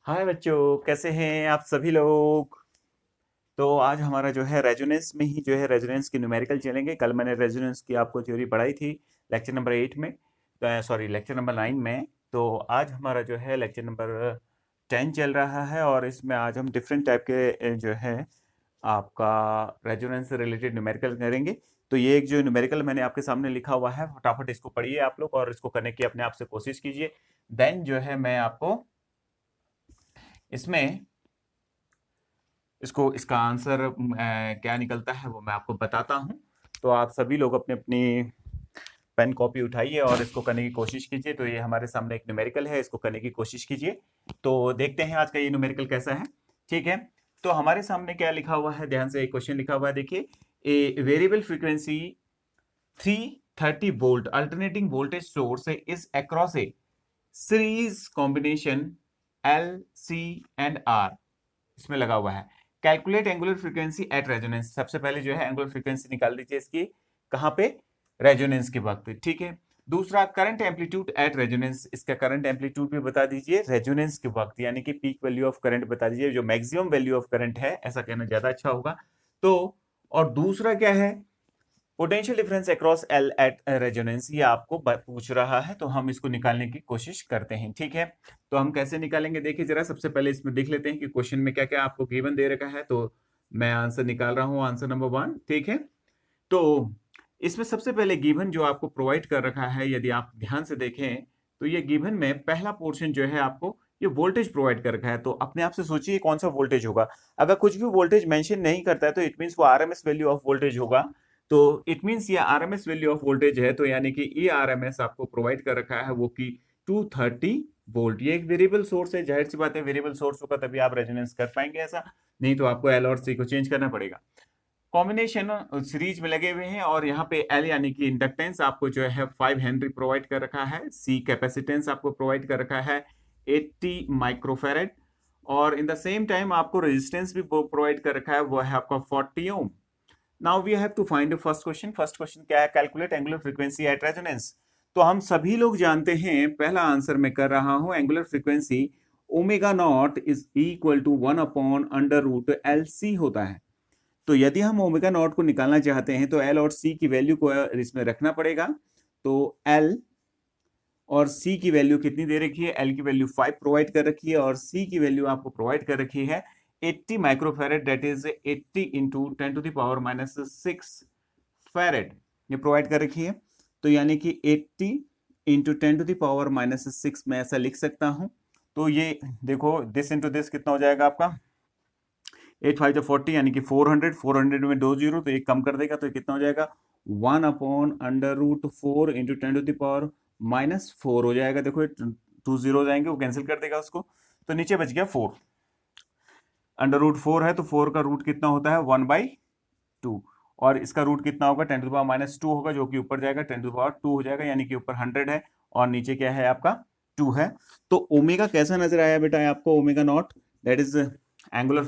हाय बच्चों, कैसे हैं आप सभी लोग। तो आज हमारा जो है रेजोनेंस में ही जो है रेजोनेंस की न्यूमेरिकल चलेंगे। कल मैंने रेजोनेंस की आपको थ्योरी पढ़ाई थी लेक्चर नंबर 8 में, सॉरी लेक्चर नंबर 9 में। तो आज हमारा जो है लेक्चर नंबर 10 चल रहा है और इसमें आज हम डिफरेंट टाइप के जो है आपका रेजोनेंस से रिलेटेड न्यूमेरिकल करेंगे। तो ये एक जो न्यूमेरिकल मैंने आपके सामने लिखा हुआ है, फटाफट इसको पढ़िए आप लोग और इसको करने की अपने आप से कोशिश कीजिए। देन जो है मैं आपको इसमें इसको इसका आंसर क्या निकलता है वो मैं आपको बताता हूँ। तो आप सभी लोग अपनी अपनी पेन कॉपी उठाइए और इसको करने की कोशिश कीजिए। तो ये हमारे सामने एक न्यूमेरिकल है, इसको करने की कोशिश कीजिए। तो देखते हैं आज का ये न्यूमेरिकल कैसा है। ठीक है, तो हमारे सामने क्या लिखा हुआ है, ध्यान से एक क्वेश्चन लिखा हुआ है, देखिए। A variable frequency 330 volt alternating voltage source is across a series combination L C and R, इसमें लगा हुआ है। Calculate angular frequency at resonance. सबसे पहले जो है एंगुलर फ्रीक्वेंसी निकाल दीजिए इसकी, कहां पे, रेजोनेंस के वक्त। ठीक है, दूसरा करंट एम्पलीट्यूड एट रेजोनेंस, इसका करंट एम्पलीट्यूड भी बता दीजिए रेजोनेंस के वक्त, यानी कि पीक वैल्यू ऑफ करंट बता दीजिए, जो मैक्सिमम वैल्यू ऑफ करंट है, ऐसा कहना ज्यादा अच्छा होगा। तो और दूसरा क्या है, potential difference across L at resonance, ये आपको पूछ रहा है। तो हम इसको निकालने की कोशिश करते हैं। ठीक है, तो हम कैसे निकालेंगे, देखिए जरा। सबसे पहले इसमें देख लेते हैं कि क्वेश्चन में क्या क्या आपको गिवन दे रखा है। तो मैं आंसर निकाल रहा हूं, आंसर नंबर 1। ठीक है, तो इसमें सबसे पहले गिवन जो आपको प्रोवाइड कर रखा है, यदि आप ध्यान से देखें तो ये गिवन में पहला पोर्शन जो है आपको ये वोल्टेज प्रोवाइड कर रखा है। तो अपने आप से सोचिए कौन सा वोल्टेज होगा। अगर कुछ भी वोल्टेज मेंशन नहीं करता है तो इट मींस वो आरएमएस वैल्यू ऑफ वोल्टेज होगा। तो इट मींस ये आरएमएस वैल्यू ऑफ वोल्टेज है, तो यानी कि ये आरएमएस आपको प्रोवाइड कर रखा है वो की 230 वोल्ट। ये एक वेरिएबल सोर्स है, जाहिर सी बात है वेरिएबल सोर्स होगा तभी आप रेजोनेंस कर पाएंगे, ऐसा नहीं तो आपको एल और सी को चेंज करना पड़ेगा। कॉम्बिनेशन सीरीज में लगे हुए हैं और यहाँ पे एल यानी कि इंडक्टेंस आपको जो है 5 हेनरी प्रोवाइड कर रखा है, सी कैपेसिटेंस आपको प्रोवाइड कर रखा है 80 माइक्रोफेरेड, और इन द सेम टाइम आपको रेजिस्टेंस भी प्रोवाइड कर रखा है, वो है आपका 40 ohm. Now we have to find first question. First question क्या है, calculate angular frequency at resonance. तो हम सभी लोग जानते हैं, पहला आंसर मैं कर रहा हूं, angular frequency omega not is equal to 1/√LC होता है। तो यदि हम ओमेगा नॉट को निकालना चाहते हैं तो एल और सी की वैल्यू को इसमें रखना पड़ेगा। तो एल और सी की वैल्यू कितनी दे रखी है, एल की वैल्यू 5 प्रोवाइड कर रखी है और सी की वैल्यू आपको प्रोवाइड कर रखी है 80 माइक्रोफेरेड, दैट इज 80 इंटू 10⁻⁻6 फेरेड, ये प्रोवाइड कर रखी है। तो यानी कि 80 इंटू 10⁻⁻6 में ऐसा लिख सकता हूं। तो ये देखो, दिस इंटू दिस कितना हो जाएगा आपका, 8×5 = 40, यानी कि 400, 400 में 2 जीरो तो एक कम कर देगा, तो कितना हो जाएगा 1/√4 इंटू 10⁻⁻4 हो जाएगा। देखो 2 जीरो जाएंगे, वो कैंसिल कर देगा उसको, तो नीचे बच गया 4। √4 है तो 4 का रूट कितना होता है 1/2, और इसका रूट कितना होगा 10⁻⁻2 होगा, जो कि ऊपर जाएगा 10⁻2 हो जाएगा, यानी कि ऊपर 100 है और नीचे क्या है आपका 2 है। तो ओमेगा कैसा नजर आया बेटा आपको, omega nought, that is angular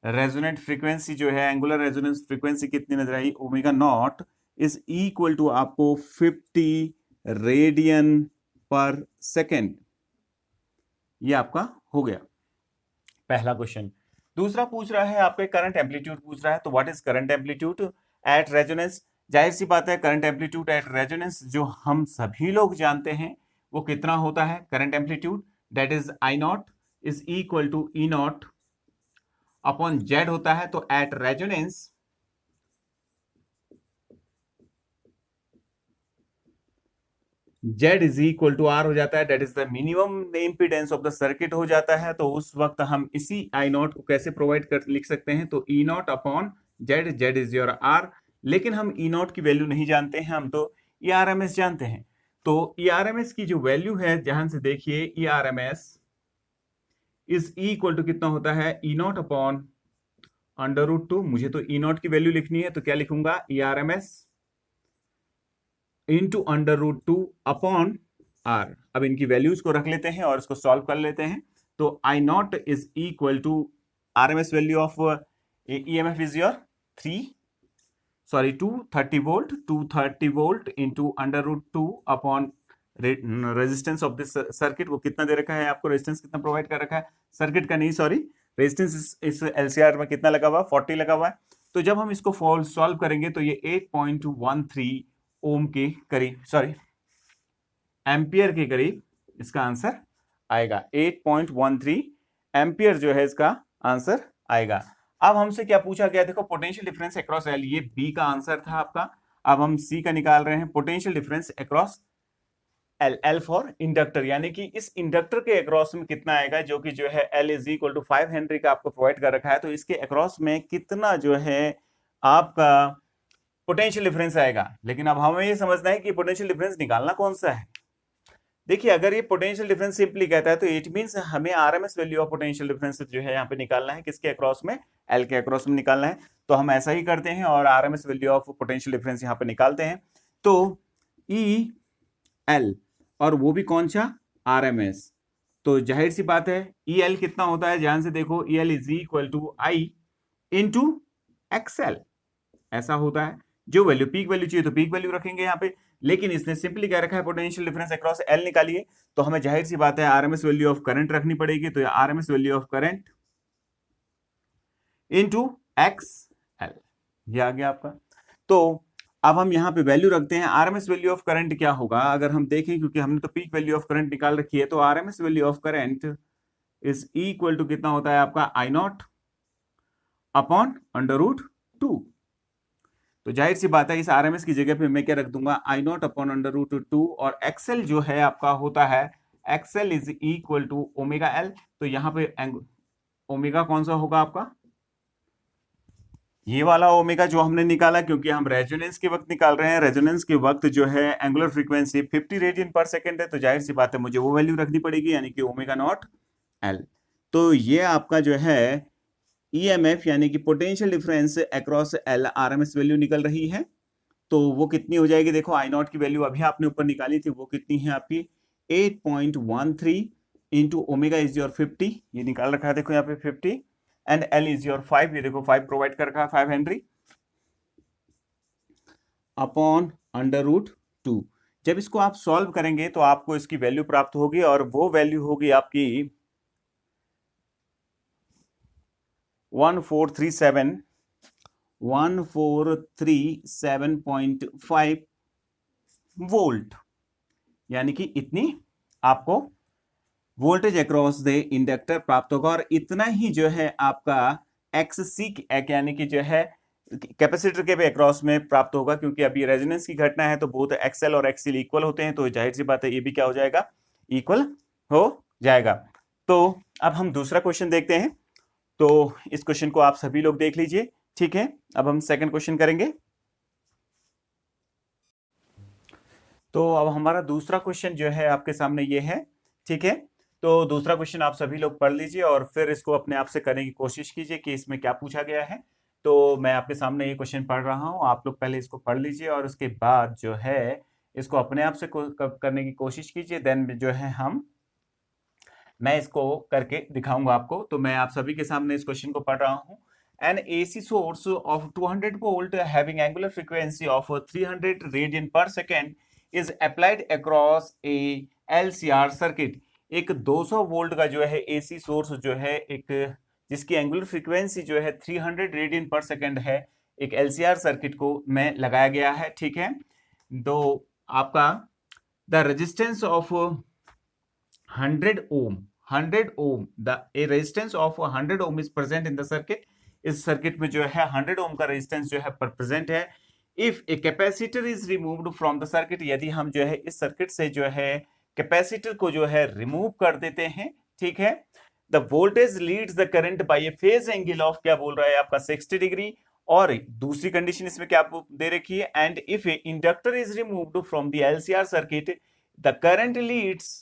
resonant frequency जो है, एंगुलर रेजोनेंस फ्रीक्वेंसी कितनी नजर आई, omega not is equal to आपको 50 रेडियन पर सेकेंड। ये आपका हो गया पहला क्वेश्चन। दूसरा पूछ रहा है आपके करंट एम्पलीट्यूड पूछ रहा है। तो what is current amplitude at resonance. जाहिर सी बात है करंट एम्पलीट्यूड एट रेजोनेंस जो हम सभी लोग जानते हैं वो कितना होता है, current amplitude that is I not is equal to E not upon Z होता है। तो at resonance Z is equal to R हो जाता है, that is the minimum impedance of the circuit हो जाता है। तो उस वक्त हम इसी आई नॉट को कैसे प्रोवाइड कर लिख सकते हैं, तो E not upon Z, Z is your R. लेकिन हम ई नॉट की वैल्यू नहीं जानते हैं, हम तो ई आर एम एस जानते हैं। तो ई आर एम एस की जो वैल्यू है, ध्यान से देखिए, E R M S is equal to कितना होता है, ई नॉट अपॉन √2। मुझे तो ई नॉट की वैल्यू लिखनी है, तो क्या लिखूंगा, E R M S into √2 upon R. अब इनकी वैल्यूज को रख लेते हैं और इसको सॉल्व कर लेते हैं। तो I not is equal to R M S value of E M F is your 230 volt, 230 volt into √2 upon resistance of this circuit, वो कितना दे रखा है आपको, रेजिस्टेंस कितना प्रोवाइड कर रखा है सर्किट का, नहीं सॉरी, रेजिस्टेंस इस एलसीआर में कितना लगा हुआ है, 40 लगा हुआ है। तो जब हम इसको सॉल्व करेंगे तो ये 8.13 ओम के करीब, सॉरी एम्पियर के करीब इसका आंसर आएगा। 8.13 एम्पियर जो है इसका आंसर आएगा। अब हमसे क्या पूछा गया, देखो पोटेंशियल डिफरेंस अक्रॉस एल, ये बी का आंसर था आपका। अब हम सी का निकाल रहे हैं, potential difference across L, L for inductor, यानी कि इस इंडक्टर के अक्रॉस में कितना आएगा, जो कि जो है L is equal to 5 henry का आपको प्रोवाइड कर रखा है। तो इसके अक्रॉस में कितना जो है आपका पोटेंशियल डिफरेंस आएगा। लेकिन अब हमें ये समझना है कि पोटेंशियल डिफरेंस निकालना कौन सा है। देखिए, अगर ये पोटेंशियल डिफरेंस सिंपली कहता है तो इट मींस हमें RMS value of potential difference जो है यहाँ पे निकालना है, किसके अक्रॉस में, एल के अक्रॉस में निकालना है। तो हम ऐसा ही करते हैं और RMS value of potential difference यहाँ पे निकालते हैं। तो ई एल, और वो भी कौन सा, आरएमएस। तो जाहिर सी बात है ई एल कितना होता है, ध्यान से देखो, E L is equal to I into XL, ऐसा होता है। जो वैल्यू पीक वैल्यू चाहिए तो पीक वैल्यू रखेंगे यहाँ पे, लेकिन इसने सिंपली क्या रखा है, पोटेंशियल डिफरेंस अक्रॉस एल निकालिए। तो हमें जाहिर सी बात है आरएमएस वैल्यू ऑफ करंट रखनी पड़ेगी। तो RMS value of current into x L, ये आ गया आपका। तो अब हम यहाँ पे वैल्यू रखते हैं, आरएमएस वैल्यू ऑफ करंट क्या होगा अगर हम देखें, क्योंकि हमने तो पीक वैल्यू ऑफ करंट निकाल रखी है। तो RMS value of current is equal to कितना होता है आपका, I not upon under root 2। तो जाहिर सी बात है इस आरएमएस की जगह पे मैं क्या रख दूंगा, I not upon under root 2, और एक्सएल जो है आपका होता है, XL is equal to omega L. तो यहाँ पे ओमेगा कौन सा होगा आपका, ये वाला ओमेगा जो हमने निकाला, क्योंकि हम रेजोनेंस के वक्त निकाल रहे हैं। रेजोनेंस के वक्त जो है angular frequency 50 radian per second है। तो जाहिर सी बात है मुझे वो वैल्यू रखनी पड़ेगी, यानी कि ओमेगा नॉट एल। तो ये आपका जो है ईएमएफ यानी कि potential difference across L RMS value निकल रही है। तो वो कितनी हो जाएगी, देखो आई नॉट की वैल्यू अभी आपने ऊपर निकाली थी, वो कितनी है आपकी 8.13 इंटू ओमेगा इज योर 50, ये निकाल रखा है देखो यहाँ पे 50, एंड एल इज योर 5, ये देखो 5 प्रोवाइड कर रखा है 5 हेनरी अपॉन अंडर रूट 2। जब इसको आप सॉल्व करेंगे तो आपको इसकी वैल्यू प्राप्त होगी, और वो वैल्यू होगी आपकी 1437.5 वोल्ट, यानी कि इतनी आपको वोल्टेज अक्रॉस द इंडक्टर प्राप्त होगा। और इतना ही जो है आपका एक्ससी यानी कि जो है कैपेसिटर के भी अक्रॉस में प्राप्त होगा, क्योंकि अभी रेजोनेंस की घटना है तो बोथ एक्सएल और एक्सएल इक्वल होते हैं। तो जाहिर सी बात है ये भी क्या हो जाएगा, इक्वल हो जाएगा। तो अब हम दूसरा क्वेश्चन देखते हैं। तो इस क्वेश्चन को आप सभी लोग देख लीजिए, ठीक है। अब हम सेकंड क्वेश्चन करेंगे। तो अब हमारा दूसरा क्वेश्चन जो है आपके सामने ये है, ठीक है। तो दूसरा क्वेश्चन आप सभी लोग पढ़ लीजिए और फिर इसको अपने आप से करने की कोशिश कीजिए कि इसमें क्या पूछा गया है। तो मैं आपके सामने ये क्वेश्चन पढ़ रहा हूँ, आप लोग पहले इसको पढ़ लीजिए और उसके बाद जो है इसको अपने आप से करने की कोशिश कीजिए। देन जो है मैं इसको करके दिखाऊंगा आपको। तो मैं आप सभी के सामने इस क्वेश्चन को पढ़ रहा हूँ। An AC source of 200 volt having angular frequency of 300 radian per second is applied across a LCR circuit। एक 200 वोल्ट का जो है AC सोर्स जो है एक जिसकी एंगुलर फ्रीक्वेंसी जो है 300 रेडियन पर सेकेंड है, एक LCR सर्किट को में लगाया गया है, ठीक है। तो आपका the resistance of 100 ohm, a resistance of 100 ohm is present in the circuit। इस सर्किट में जो है 100 ओम का रेजिस्टेंस जो है प्रेजेंट है। If a capacitor is removed from the circuit, यदि हम जो है इस सर्किट से जो है कैपेसिटर को जो है रिमूव कर देते हैं, ठीक है। The voltage leads the current by a phase angle of, क्या बोल रहा है आपका 60 डिग्री। और दूसरी कंडीशन इसमें क्या दे रखी है, and if A inductor is removed from the LCR circuit the current Leeds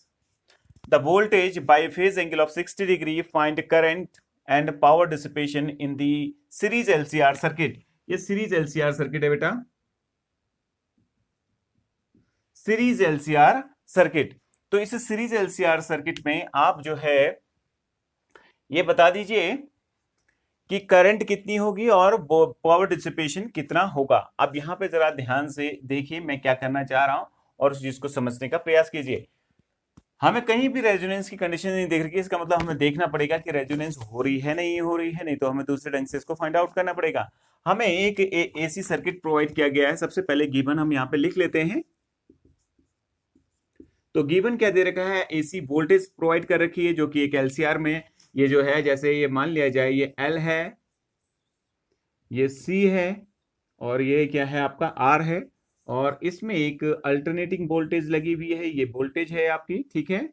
the voltage by a phase angle of 60 degree, find current and power dissipation in the series LCR circuit। ये series LCR circuit है बेटा, series LCR circuit. तो इस series LCR circuit में आप जो है ये बता दीजिए कि करंट कितनी होगी और पावर डिसिपेशन कितना होगा। अब यहां पे जरा ध्यान से देखिए मैं क्या करना चाह रहा हूं और उस चीज को समझने का प्रयास कीजिए। हमें कहीं भी रेजोनेंस की कंडीशन नहीं देख रही है, इसका मतलब हमें देखना पड़ेगा कि रेजोनेंस हो रही है नहीं हो रही है, नहीं तो हमें दूसरे ढंग से इसको फाइंड आउट करना पड़ेगा। हमें एक एसी सर्किट प्रोवाइड किया गया है। सबसे पहले गिवन हम यहाँ पे लिख लेते हैं। तो गिवन क्या दे रखा है, एसी वोल्टेज प्रोवाइड कर रखी है, जो कि एक एलसीआर में ये जो है, जैसे ये मान लिया जाए ये एल है, ये सी है, और ये क्या है आपका आर है, और इसमें एक अल्टरनेटिंग वोल्टेज लगी हुई है, ये वोल्टेज है आपकी, ठीक है,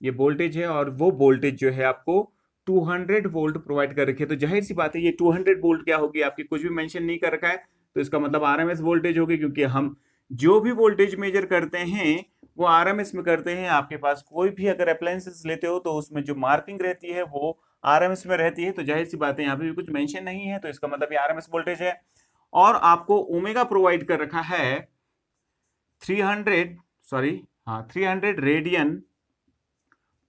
ये वोल्टेज है, और वो वोल्टेज जो है आपको 200 वोल्ट प्रोवाइड कर रखी है। तो जाहिर सी बात है ये 200 वोल्ट क्या होगी आपकी, कुछ भी मेंशन नहीं कर रखा है, तो इसका मतलब आरएमएस वोल्टेज होगी, क्योंकि हम जो भी वोल्टेज मेजर करते हैं वो आरएमएस में करते हैं। आपके पास कोई भी अगर अप्लायंसेस लेते हो तो उसमें जो मार्किंग रहती है वो आरएमएस में रहती है, तो जाहिर सी बात है यहाँ पे भी कुछ मेंशन नहीं है, तो इसका मतलब ये आरएमएस वोल्टेज है। और आपको ओमेगा प्रोवाइड कर रखा है 300 रेडियन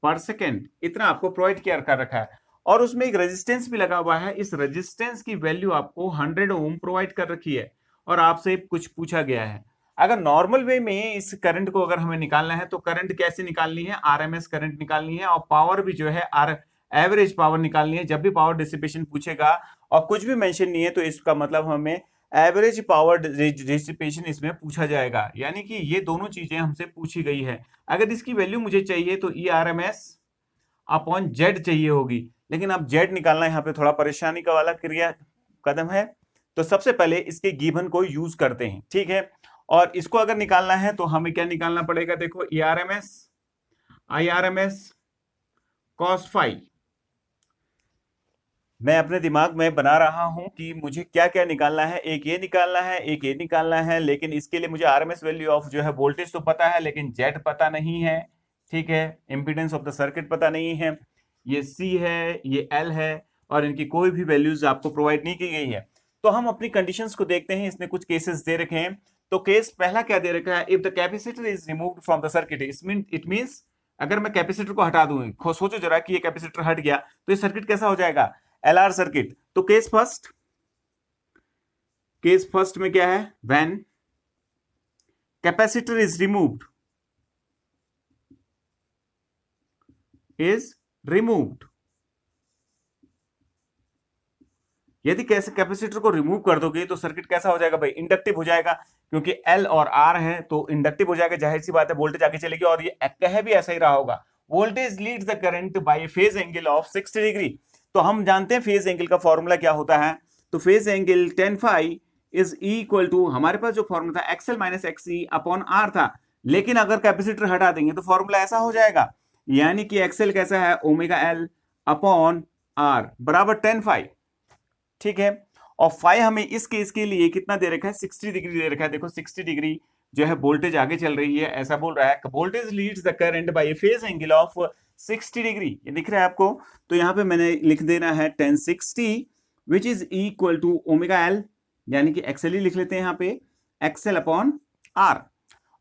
पर सेकेंड, इतना आपको प्रोवाइड किया कर रखा है। और उसमें एक रेजिस्टेंस भी लगा हुआ है, इस रेजिस्टेंस की वैल्यू आपको 100 ओम प्रोवाइड कर रखी है, और आपसे कुछ पूछा गया है। अगर नॉर्मल वे में इस करंट को अगर हमें निकालना है तो करंट कैसे निकालनी है, आरएमएस करंट निकालनी है, और पावर भी जो है एवरेज पावर निकालनी है। जब भी पावर डिसिपेशन पूछेगा और कुछ भी मेंशन नहीं है तो इसका मतलब हमें एवरेज पावर डिसिपेशन इसमें पूछा जाएगा, यानी कि ये दोनों चीजें हमसे पूछी गई है। अगर इसकी वैल्यू मुझे चाहिए तो E R M S upon Z चाहिए होगी, लेकिन अब जेड निकालना यहाँ पे थोड़ा परेशानी का वाला क्रिया कदम है। तो सबसे पहले इसके गिवन को यूज करते हैं, ठीक है। और इसको अगर निकालना है तो हमें क्या निकालना पड़ेगा, देखो E R M S I R M S cos phi. मैं अपने दिमाग में बना रहा हूं कि मुझे क्या क्या निकालना है, एक ये निकालना है, एक ये निकालना है, लेकिन इसके लिए मुझे आरएमएस वैल्यू ऑफ जो है वोल्टेज तो पता है, लेकिन जेड पता नहीं है, ठीक है, इंपीडेंस ऑफ द सर्किट पता नहीं है, ये सी है, ये एल है, और इनकी कोई भी वैल्यूज आपको प्रोवाइड नहीं की गई है। तो हम अपनी कंडीशंस को देखते हैं, इसने कुछ केसेस दे रखे हैं। तो केस पहला क्या दे रखा है, if the capacitor is removed from the circuit, it means अगर मैं कैपेसिटर को हटा दूं, सोचो जरा कि ये कैपेसिटर हट गया तो ये सर्किट कैसा हो जाएगा, एलआर सर्किट। तो केस फर्स्ट में क्या है, व्हेन कैपेसिटर इज रिमूव्ड, यदि कैसे कैपेसिटर को रिमूव कर दोगे तो सर्किट कैसा हो जाएगा भाई, इंडक्टिव हो जाएगा, क्योंकि एल और आर है तो इंडक्टिव हो जाएगा, जाहिर सी बात है वोल्टेज आगे चलेगी, और ये कह भी ऐसा ही रहा होगा, voltage leads the current by phase angle of 60 degree. तो हम जानते हैं फेज एंगल का फॉर्मूला क्या होता है, तो phase angle tan phi is equal to, हमारे पास जो फॉर्मूला था XL minus XE upon R था, लेकिन अगर कैपेसिटर हटा देंगे तो फॉर्मूला ऐसा हो जाएगा, यानी कि एक्सएल कैसा है, ओमेगा एल अपॉन आर बराबर tan फाई, ठीक है। और फाई हमें इस केस के लिए कितना दे रखा है, 60 डिग्री दे रखा है। देखो 60 डिग्री जो है वोल्टेज आगे चल रही है, ऐसा बोल रहा है, voltage leads the current by phase angle of 60 degree, ये दिख रहा है आपको। तो यहाँ पे मैंने लिख देना है tan 60 which is equal to omega L, यानी कि एक्सएल ही लिख लेते हैं यहाँ पे, एक्सएल अपॉन आर।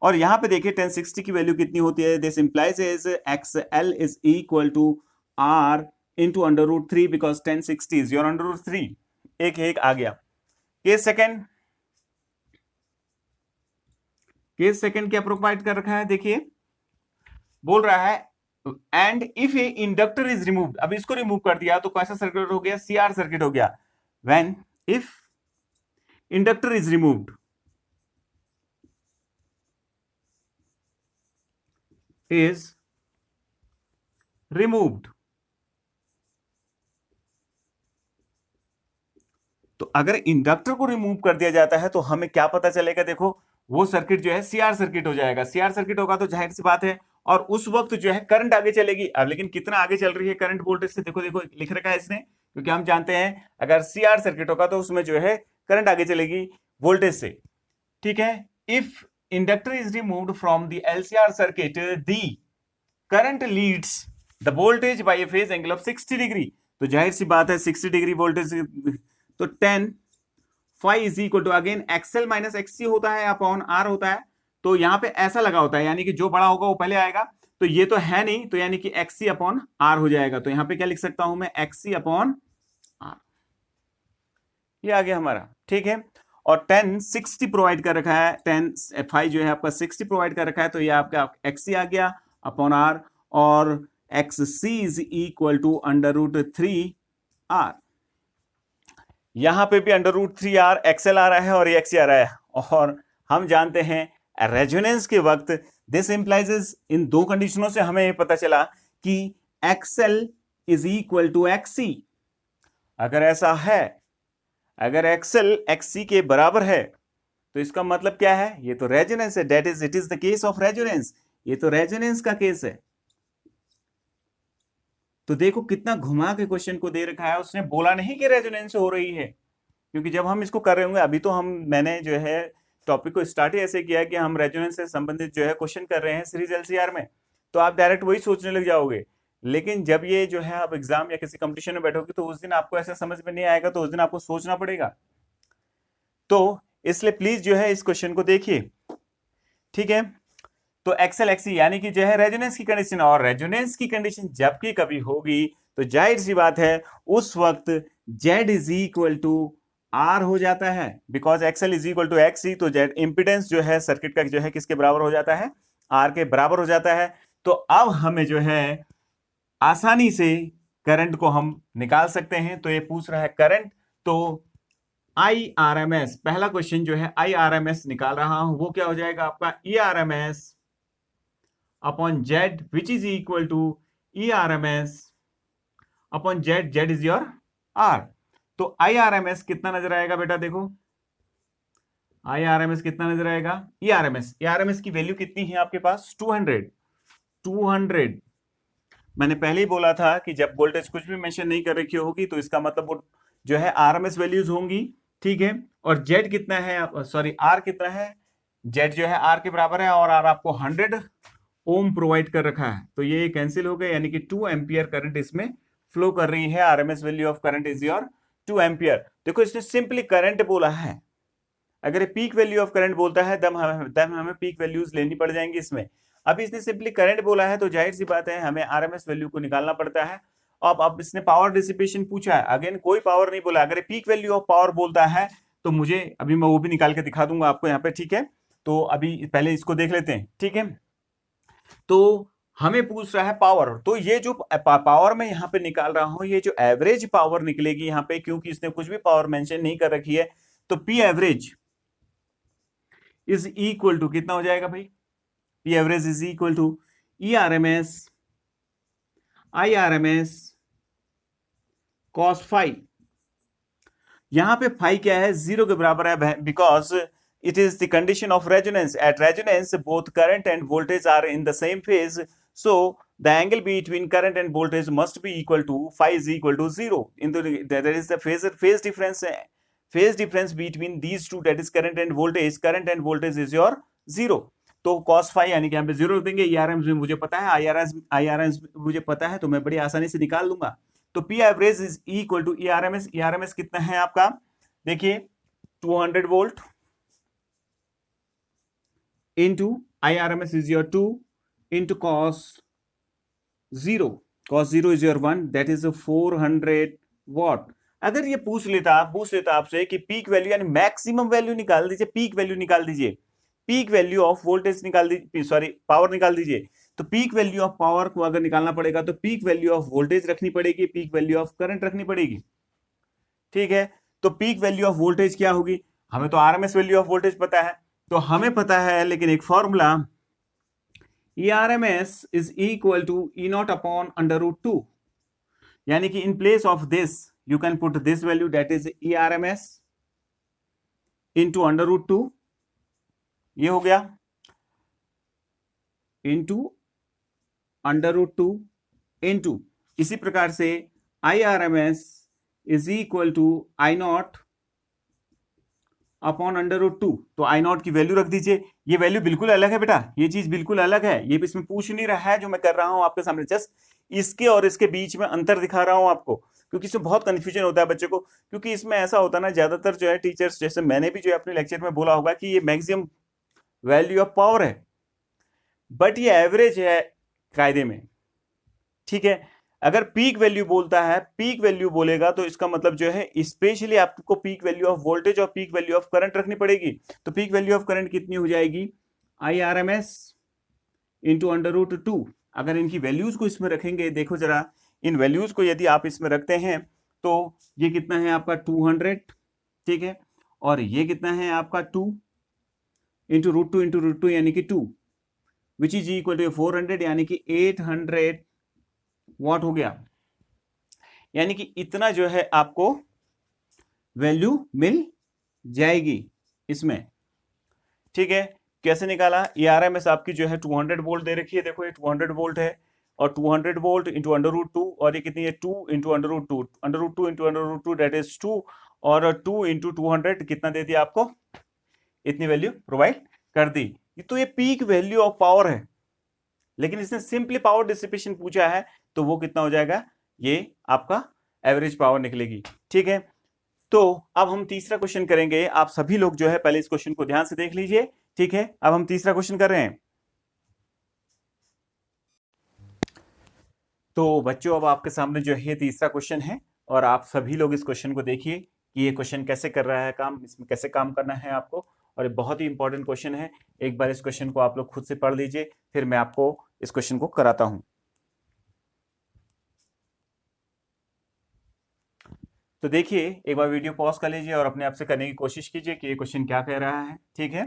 और यहाँ पे देखिए tan 60 की वैल्यू कितनी होती है, this implies is XL is equal to R into under root 3, because tan 60 is your under root 3, एक आ गया। केस सेकंड क्या प्रोवाइड कर रखा है, देखिए बोल रहा है and if A inductor is removed, अब इसको रिमूव कर दिया तो कैसा सर्किट हो गया, सीआर सर्किट हो गया। When if inductor is removed तो अगर इंडक्टर को रिमूव कर दिया जाता है तो हमें क्या पता चलेगा, देखो वो सर्किट जो है सीआर सर्किट हो जाएगा, सीआर सर्किट होगा तो जाहिर सी बात है, और उस वक्त जो है करंट आगे चलेगी। अब लेकिन कितना आगे चल रही है करंट वोल्टेज से, देखो देखो लिख रखा है इसने, क्योंकि हम जानते हैं अगर सीआर सर्किट होगा तो उसमें जो है करंट आगे चलेगी वोल्टेज से, ठीक है। If inductor is removed from the LCR circuit the current leads the voltage by a phase angle of 60 degree, तो जाहिर सी बात है 60 डिग्री वोल्टेज, तो tan phi is equal to again XL minus XC होता है अपॉन आर होता है, तो यहां पे ऐसा लगा होता है, यानी कि जो बड़ा होगा वो पहले आएगा, तो ये तो है नहीं, तो यानी कि एक्ससी अपॉन आर हो जाएगा। तो यहां पे क्या लिख सकता हूं मैं, एक्ससी अपॉन आर, ये आ गया हमारा, ठीक है। और 10 60 प्रोवाइड कर रखा है, 10 फाइव जो है आपका 60 प्रोवाइड कर रखा है, तो ये आपका XC आ गया अपॉन R, और XC is equal to √3R। यहां पे भी √3R XL आ रहा है और ये XC आ रहा है, और हम जानते हैं रेजोनेंस के वक्त दिस इंप्लाइज, इन दो कंडीशनों से हमें पता चला कि XL is equal to XC। अगर ऐसा है, अगर XL XC के बराबर है, तो इसका मतलब क्या है, ये तो रेजोनेंस है, that is it is the case of resonance, ये तो रेजोनेंस का केस है। तो देखो कितना घुमा के क्वेश्चन को दे रखा है, उसने बोला नहीं कि रेजोनेंस हो रही है, क्योंकि जब हम इसको कर रहे होंगे, अभी तो मैंने जो है टॉपिक को स्टार्ट ही ऐसे किया कि हम रेजोनेंस से संबंधित जो है क्वेश्चन कर रहे हैं सीरीज LCR में, तो आप डायरेक्ट वही सोचने लग जाओगे। लेकिन जब ये जो है आप एग्जाम या किसी कंपटीशन में बैठोगे, तो उस दिन आपको ऐसा समझ में नहीं आएगा, तो उस दिन आपको सोचना पड़ेगा। तो इसलिए प्लीज जो है इस क्वेश्चन को देखिए, ठीक है। तो XL XC यानी कि जो है रेजोनेंस की कंडीशन, और रेजोनेंस की कंडीशन जब भी कभी होगी, तो जाहिर सी बात है उस वक्त Z is equal to R हो जाता है, because XL is equal to XC, तो Z इंपिडेंस जो है सर्किट का जो है किसके बराबर हो जाता है, R के बराबर हो जाता है। तो अब हमें जो है आसानी से करंट को हम निकाल सकते हैं। तो ये पूछ रहा है करंट, तो IRMS, पहला क्वेश्चन जो है IRMS निकाल रहा हूं, वो क्या हो जाएगा आपका ERMS upon Z, which is equal to ERMS upon Z, Z is your R। तो IRMS कितना नजर आएगा बेटा, देखो IRMS कितना नजर आएगा, ERMS की वैल्यू कितनी है आपके पास, 200। मैंने पहले ही बोला था कि जब वोल्टेज कुछ भी मेंशन नहीं कर रखी होगी, तो इसका मतलब वो जो है RMS वैल्यूज होंगी, ठीक है। और Z कितना है, सॉरी R कितना है, Z जो है R के बराबर है, और R आपको 100 ओम प्रोवाइड कर रखा है, तो ये कैंसिल हो गए, यानी कि 2 एम्पियर करंट इसमें फ्लो कर रही है। RMS value of current is your 2 ampere. देखो इसने सिंपली करंट बोला है, अगर ये पीक वैल्यू ऑफ करंट बोलता है तब हमें पीक वैल्यूज लेनी पड़ जाएंगी इसमें। अभी इसने सिंपली करंट बोला है, तो जाहिर सी बात है हमें RMS वैल्यू को निकालना पड़ता है। अब इसने पावर डिसिपेशन पूछा है, अगेन कोई पावर नहीं बोला। अगर पीक वैल्यू ऑफ पावर बोलता है, तो मुझे अभी मैं वो भी निकाल के दिखा दूंगा आपको यहाँ पे, ठीक है। तो अभी पहले इसको देख लेते हैं, ठीक है। तो हमें पूछ रहा है पावर, तो ये जो पावर मैं यहाँ पे निकाल रहा हूं, ये जो एवरेज पावर निकलेगी यहाँ पे, क्योंकि इसने कुछ भी पावर मेंशन नहीं कर रखी है, तो P average is equal to कितना हो जाएगा भाई, P average is equal to ERMS IRMS cos phi. यहां पे फाई क्या है, 0 के बराबर है, because it is the condition of resonance. At resonance, both current and voltage are in the same phase. So the angle between current and voltage must be equal to phi is equal to 0. There is the phase difference between these two, that is current and voltage. Current and voltage is your 0. तो cos phi यानी कि यहाँ पे 0 देंगे। ERMS भी मुझे पता है, IRMS मुझे पता है, तो मैं बड़ी आसानी से निकाल लूंगा। तो P average is equal to ERMS। ERMS कितना है आपका, देखिए 200 volt into IRMS is your 2 into cos 0 is your 1, that is 400 watt। अगर ये पूछ लेता आपसे कि पीक वैल्यू यानी मैक्सिमम वैल्यू निकाल दीजिए, पीक वैल्यू निकाल दीजिए, पीक वैल्यू ऑफ वोल्टेज निकाल दीजिए, सॉरी पावर निकाल दीजिए, तो पीक वैल्यू ऑफ पावर को अगर निकालना पड़ेगा, तो पीक वैल्यू ऑफ वोल्टेज रखनी पड़ेगी, पीक वैल्यू ऑफ करंट रखनी पड़ेगी, ठीक है। तो पीक वैल्यू ऑफ वोल्टेज क्या होगी, हमें तो RMS वैल्यू ऑफ वोल्टेज पता है, तो हमें पता है, लेकिन एक formula ERMS is equal to E0 upon √2, यानी कि in place of this you can put this value, that is ERMS into √2, ये हो गया, इंटू √2 इंटू, इसी प्रकार से IRMS is equal to I0 upon √2। तो I0 की वैल्यू रख दीजिए। ये वैल्यू बिल्कुल अलग है बेटा, ये चीज बिल्कुल अलग है, ये इसमें पूछ नहीं रहा है जो मैं कर रहा हूं आपके सामने, जस्ट इसके और इसके बीच में अंतर दिखा रहा हूं आपको, क्योंकि इसमें बहुत कंफ्यूजन होता है बच्चे को। क्योंकि इसमें ऐसा होता है ना, ज्यादातर जो है टीचर्स, जैसे मैंने भी जो है अपने लेक्चर में बोला होगा कि ये मैक्सिमम वैल्यू ऑफ पावर है, बट ये एवरेज है कायदे में, ठीक है। अगर पीक वैल्यू बोलता है, पीक वैल्यू बोलेगा तो इसका मतलब जो है स्पेशली आपको पीक वैल्यू ऑफ वोल्टेज और पीक वैल्यू ऑफ करंट रखनी पड़ेगी। तो पीक वैल्यू ऑफ करंट कितनी हो जाएगी, IRMS इंटू √2। अगर इनकी वैल्यूज को इसमें रखेंगे, देखो जरा इन वैल्यूज को यदि आप इसमें रखते हैं तो ये कितना है आपका 200, ठीक है, और ये कितना है आपका 2 इंटू √2 यानी कि 2 विच इज इक्वल टू 400 यानी कि 800 वॉट हो गया। यानी कि इतना जो है आपको वैल्यू मिल जाएगी इसमें, ठीक है। कैसे निकाला, ये RMS आपकी जो है 200 वोल्ट दे रखी है, देखो ये 200 वोल्ट है और 200 वोल्ट इंटू √2 और ये कितनी है 2 इंटू √2 इंटू √2 दैट इज 2 और 2 इंटू 200 कितना दे दिया आपको, इतनी वैल्यू प्रोवाइड कर दी। तो ये पीक वैल्यू ऑफ पावर है, लेकिन इसने सिंपली पावर डिसिपेशन पूछा है तो वो कितना हो जाएगा, ये आपका एवरेज पावर निकलेगी, ठीक है। तो अब हम तीसरा क्वेश्चन करेंगे। आप सभी लोग जो है पहले इस क्वेश्चन को ध्यान से देख लीजिए, ठीक है। अब हम तीसरा क्वेश्चन कर रहे हैं। तो बच्चों अब आपके सामने जो है तीसरा क्वेश्चन है और आप सभी लोग इस क्वेश्चन को देखिए कि ये क्वेश्चन कैसे कर रहा है काम, इसमें कैसे काम करना है आपको, और ये बहुत ही इंपॉर्टेंट क्वेश्चन है। एक बार इस क्वेश्चन को आप लोग खुद से पढ़ लीजिए, फिर मैं आपको इस क्वेश्चन को कराता हूं। तो देखिए, एक बार वीडियो पॉज कर लीजिए और अपने आप से करने की कोशिश कीजिए कि ये क्वेश्चन क्या कह रहा है, ठीक है।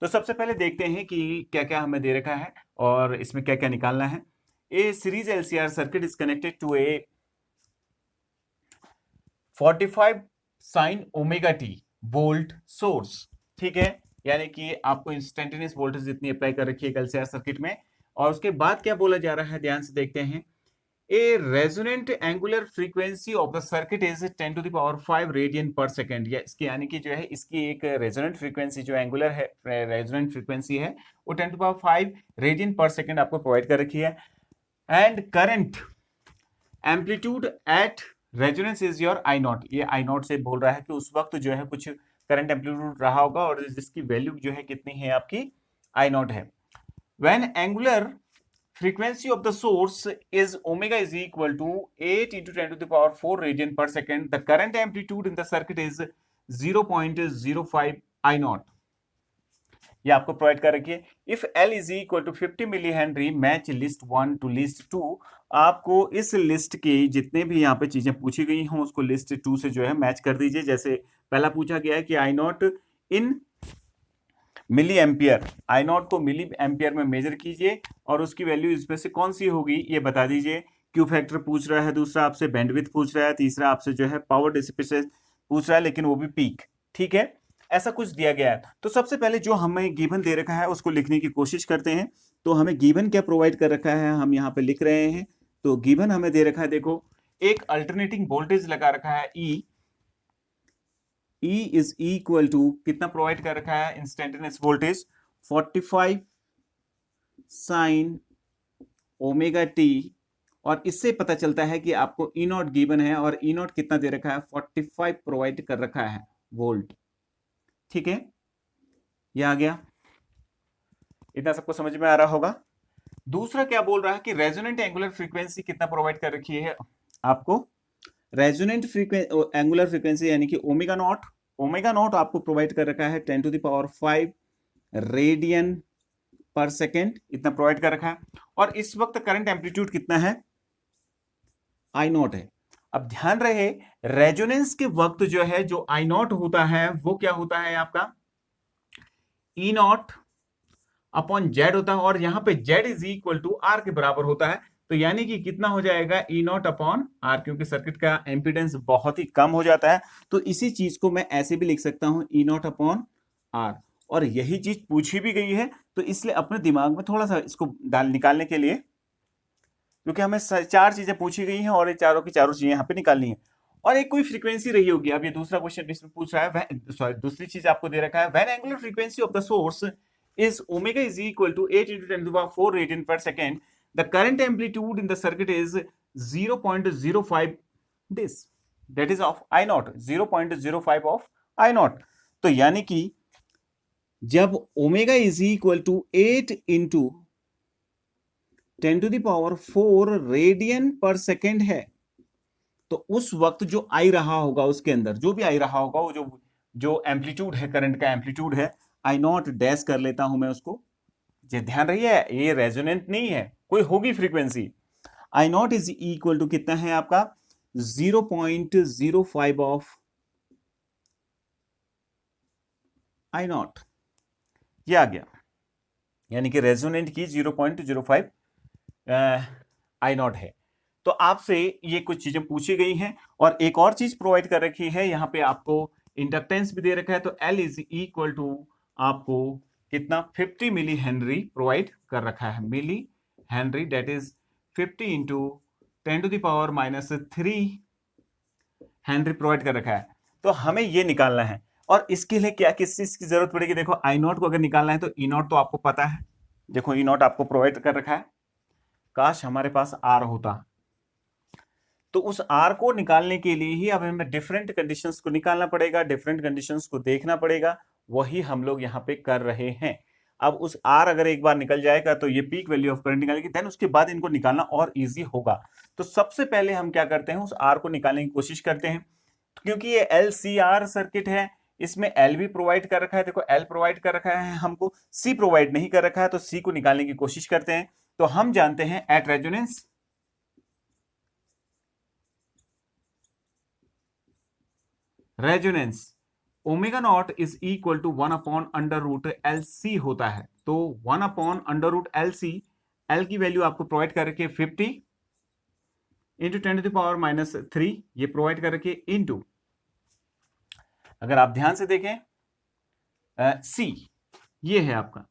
तो सबसे पहले देखते हैं कि क्या क्या हमें दे रखा है और इसमें क्या क्या निकालना है। A series LCR circuit is connected to a 45 sin omega t volt source, ठीक है। यानी कि आपको इंस्टेंटेनियस वोल्टेज जितनी अप्लाई कर रखी है LCR सर्किट में। और उसके बाद क्या बोला जा रहा है, ध्यान से देखते हैं। A resonant angular frequency of the circuit is 10⁵ radian per second. या इसकी यानी कि जो है इसकी एक रेजोनेंट फ्रीक्वेंसी जो एंगुलर है, रेजोनेंट फ्रीक्वेंसी है वो 10⁵ रेडियन पर सेकेंड आपको प्रोवाइड कर रखी है। And current amplitude eight resonance is your I0। ये I0 से बोल रहा है कि उस वक्त जो है कुछ करंट एम्पलीट्यूड रहा होगा और जिसकी वैल्यू जो है कितनी है आपकी I0 है। When angular frequency of the source is omega is equal to 8 into 10⁴ radian per second, the current amplitude in the circuit is 0.05 I0। ये आपको प्रोवाइड कर रखिए। इफ L is equal to 50 milli henry match list 1 to list 2, आपको इस list की जितने भी यहाँ पे चीजें पूछी गई हों उसको लिस्ट 2 से जो है मैच कर दीजिए। जैसे पहला पूछा गया है कि I0 इन मिली एम्पियर, I0 को मिली एम्पियर में मेजर कीजिए और उसकी वैल्यू इसमें से कौन सी होगी ये बता दीजिए। क्यू फैक्टर पूछ रहा है, दूसरा आपसे बैंडविड्थ पूछ रहा है, तीसरा आपसे जो है पावर डिसिपेशन पूछ रहा है, लेकिन वो भी पीक, ठीक है। ऐसा कुछ दिया गया है। तो सबसे पहले जो हमें गिवन दे रखा है उसको लिखने की कोशिश करते हैं। तो हमें गिवन क्या प्रोवाइड कर रखा है हम यहाँ पे लिख रहे हैं। तो गिवन हमें दे रखा है, देखो एक अल्टरनेटिंग वोल्टेज लगा रखा है E इज इक्वल टू कितना प्रोवाइड कर रखा है instantaneous voltage 45 sin omega T, और इससे पता चलता है कि आपको E0 गिवन है और E0 कितना दे रखा है 45 प्रोवाइड कर रखा है वोल्ट, ठीक है। ये आ गया, इतना सबको समझ में आ रहा होगा। दूसरा क्या बोल रहा है कि रेजोनेंट एंगुलर फ्रीक्वेंसी कितना प्रोवाइड कर रखी है आपको, रेजोनेंट एंगुलर फ्रीक्वेंसी यानी कि ओमेगा नॉट आपको प्रोवाइड कर रखा है 10⁵ रेडियन पर सेकेंड, इतना प्रोवाइड कर रखा है। और इस वक्त करंट एम्पलीट्यूड कितना है I0 है। अब ध्यान रहे रेजोनेंस के वक्त जो है जो I0 होता है वो क्या होता है आपका E0 अपॉन Z होता है, और यहां पे Z is equal to R के बराबर होता है। तो यानी कि कितना हो जाएगा E0 अपॉन R, क्योंकि सर्किट का एम्पीडेंस बहुत ही कम हो जाता है। तो इसी चीज को मैं ऐसे भी लिख सकता हूं E0 अपॉन R, और यही चीज पूछी भी गई है। तो इसलिए अपने दिमाग में थोड़ा सा इसको निकालने के लिए, क्योंकि हमें 4 चीजें पूछी गई हैं और ये चारों की चारों चीजें यहाँ पे निकालनी है। और एक कोई फ्रीक्वेंसी रही होगी। अब ये दूसरा क्वेश्चन इसमें पूछ रहा है, सॉरी दूसरी चीज आपको दे रखा है, when angular frequency of the source is omega is equal to 8 into 10⁴ radian per second, the current amplitude in the circuit is 0.05 this, that is of I0, 0.05 of I0। तो यानी कि जब omega is equal to 8 into 10⁴ radian per second है। तो उस वक्त जो आई रहा होगा उसके अंदर जो भी आई रहा होगा, वो जो एम्पलीट्यूड है, करंट का एम्पलीट्यूड है, आई नॉट डैश कर लेता हूं मैं उसको। ये ध्यान रहिए, ये रेजोनेंट नहीं है, कोई होगी frequency. I not is equal to कितना है आपका 0.05 ऑफ आई नॉट, ये आ गया, यानी कि रेजोनेंट की 0.05 आई नॉट है। तो आपसे ये कुछ चीजें पूछी गई हैं और एक और चीज प्रोवाइड कर रखी है, यहां पे आपको इंडक्टेंस भी दे रखा है। तो L इज इक्वल टू आपको कितना 50 मिली हेनरी प्रोवाइड कर रखा है, milli henry, that is 50 into 10⁻³ henry provide कर रखा है। तो हमें ये निकालना है और इसके लिए क्या किस चीज की जरूरत पड़ेगी? देखो आई नॉट को अगर निकालना है तो ई नॉट तो आपको पता है, देखो ई नॉट आपको प्रोवाइड कर रखा है। काश हमारे पास आर होता, तो उस आर को निकालने के लिए ही अब हमें डिफरेंट कंडीशंस को निकालना पड़ेगा, डिफरेंट कंडीशंस को देखना पड़ेगा, वही हम लोग यहाँ पे कर रहे हैं। अब उस आर अगर एक बार निकल जाएगा तो ये पीक वैल्यू ऑफ करंट निकालेगी, देन उसके बाद इनको निकालना और इजी होगा। तो सबसे पहले हम क्या करते हैं, उस आर को निकालने की कोशिश करते हैं। तो क्योंकि ये LCR सर्किट है, इसमें L भी प्रोवाइड कर रखा है, देखो L प्रोवाइड कर रखा है, हमको C प्रोवाइड नहीं कर रखा है, तो C को निकालने की कोशिश करते हैं। तो हम जानते हैं at resonance omega not is equal to 1/√LC होता है। तो 1/√LC, L की वैल्यू आपको प्रोवाइड कर रखी है 50 इंटू 10⁻³ ये प्रोवाइड कर रखी है इंटू, अगर आप ध्यान से देखें C ये है आपका,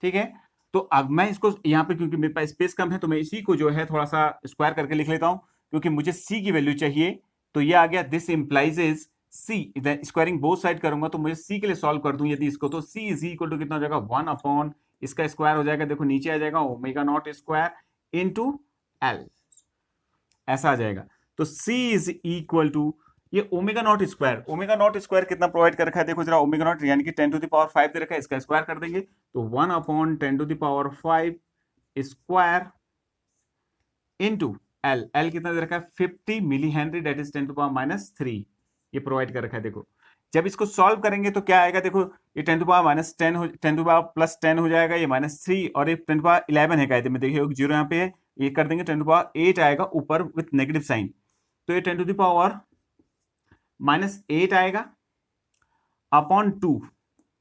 ठीक है। तो अब मैं इसको यहाँ पे, क्योंकि मेरे पास स्पेस कम है, तो मैं इसी को जो है थोड़ा सा स्क्वायर करके लिख लेता हूं, क्योंकि मुझे C की वैल्यू चाहिए। तो ये आ गया, this implies C, squaring both side करूंगा तो मुझे C के लिए सॉल्व कर दूं यदि इसको, तो C इज इक्वल टू कितना हो जाएगा 1/ इसका स्क्वायर हो जाएगा, देखो नीचे आ जाएगा omega naught square into L, ऐसा आ जाएगा। तो C इज इक्वल टू ये ओमेगा नॉट स्क्वायर कितना प्रोवाइड कर रखा है, देखो जरा ओमेगा नॉट यानी कि 10⁵ दे रखा है, इसका स्क्वायर कर देंगे तो 1/10⁵ स्क्वायर इंटू L कितना दे रखा है 50 मिली हेनरी, डेट इज 10⁻³ ये प्रोवाइड कर रखा है। देखो जब इसको सॉल्व करेंगे तो क्या आएगा, देखो ये 10⁻10 हो जाएगा, ये -3 और ये 10⁻11 है कायदे में, देखिए 0 यहाँ पे है, ये कर देंगे 10⁻8 आएगा ऊपर विथ नेगेटिव साइन, तो ये 10⁻8 आएगा अपॉन 2,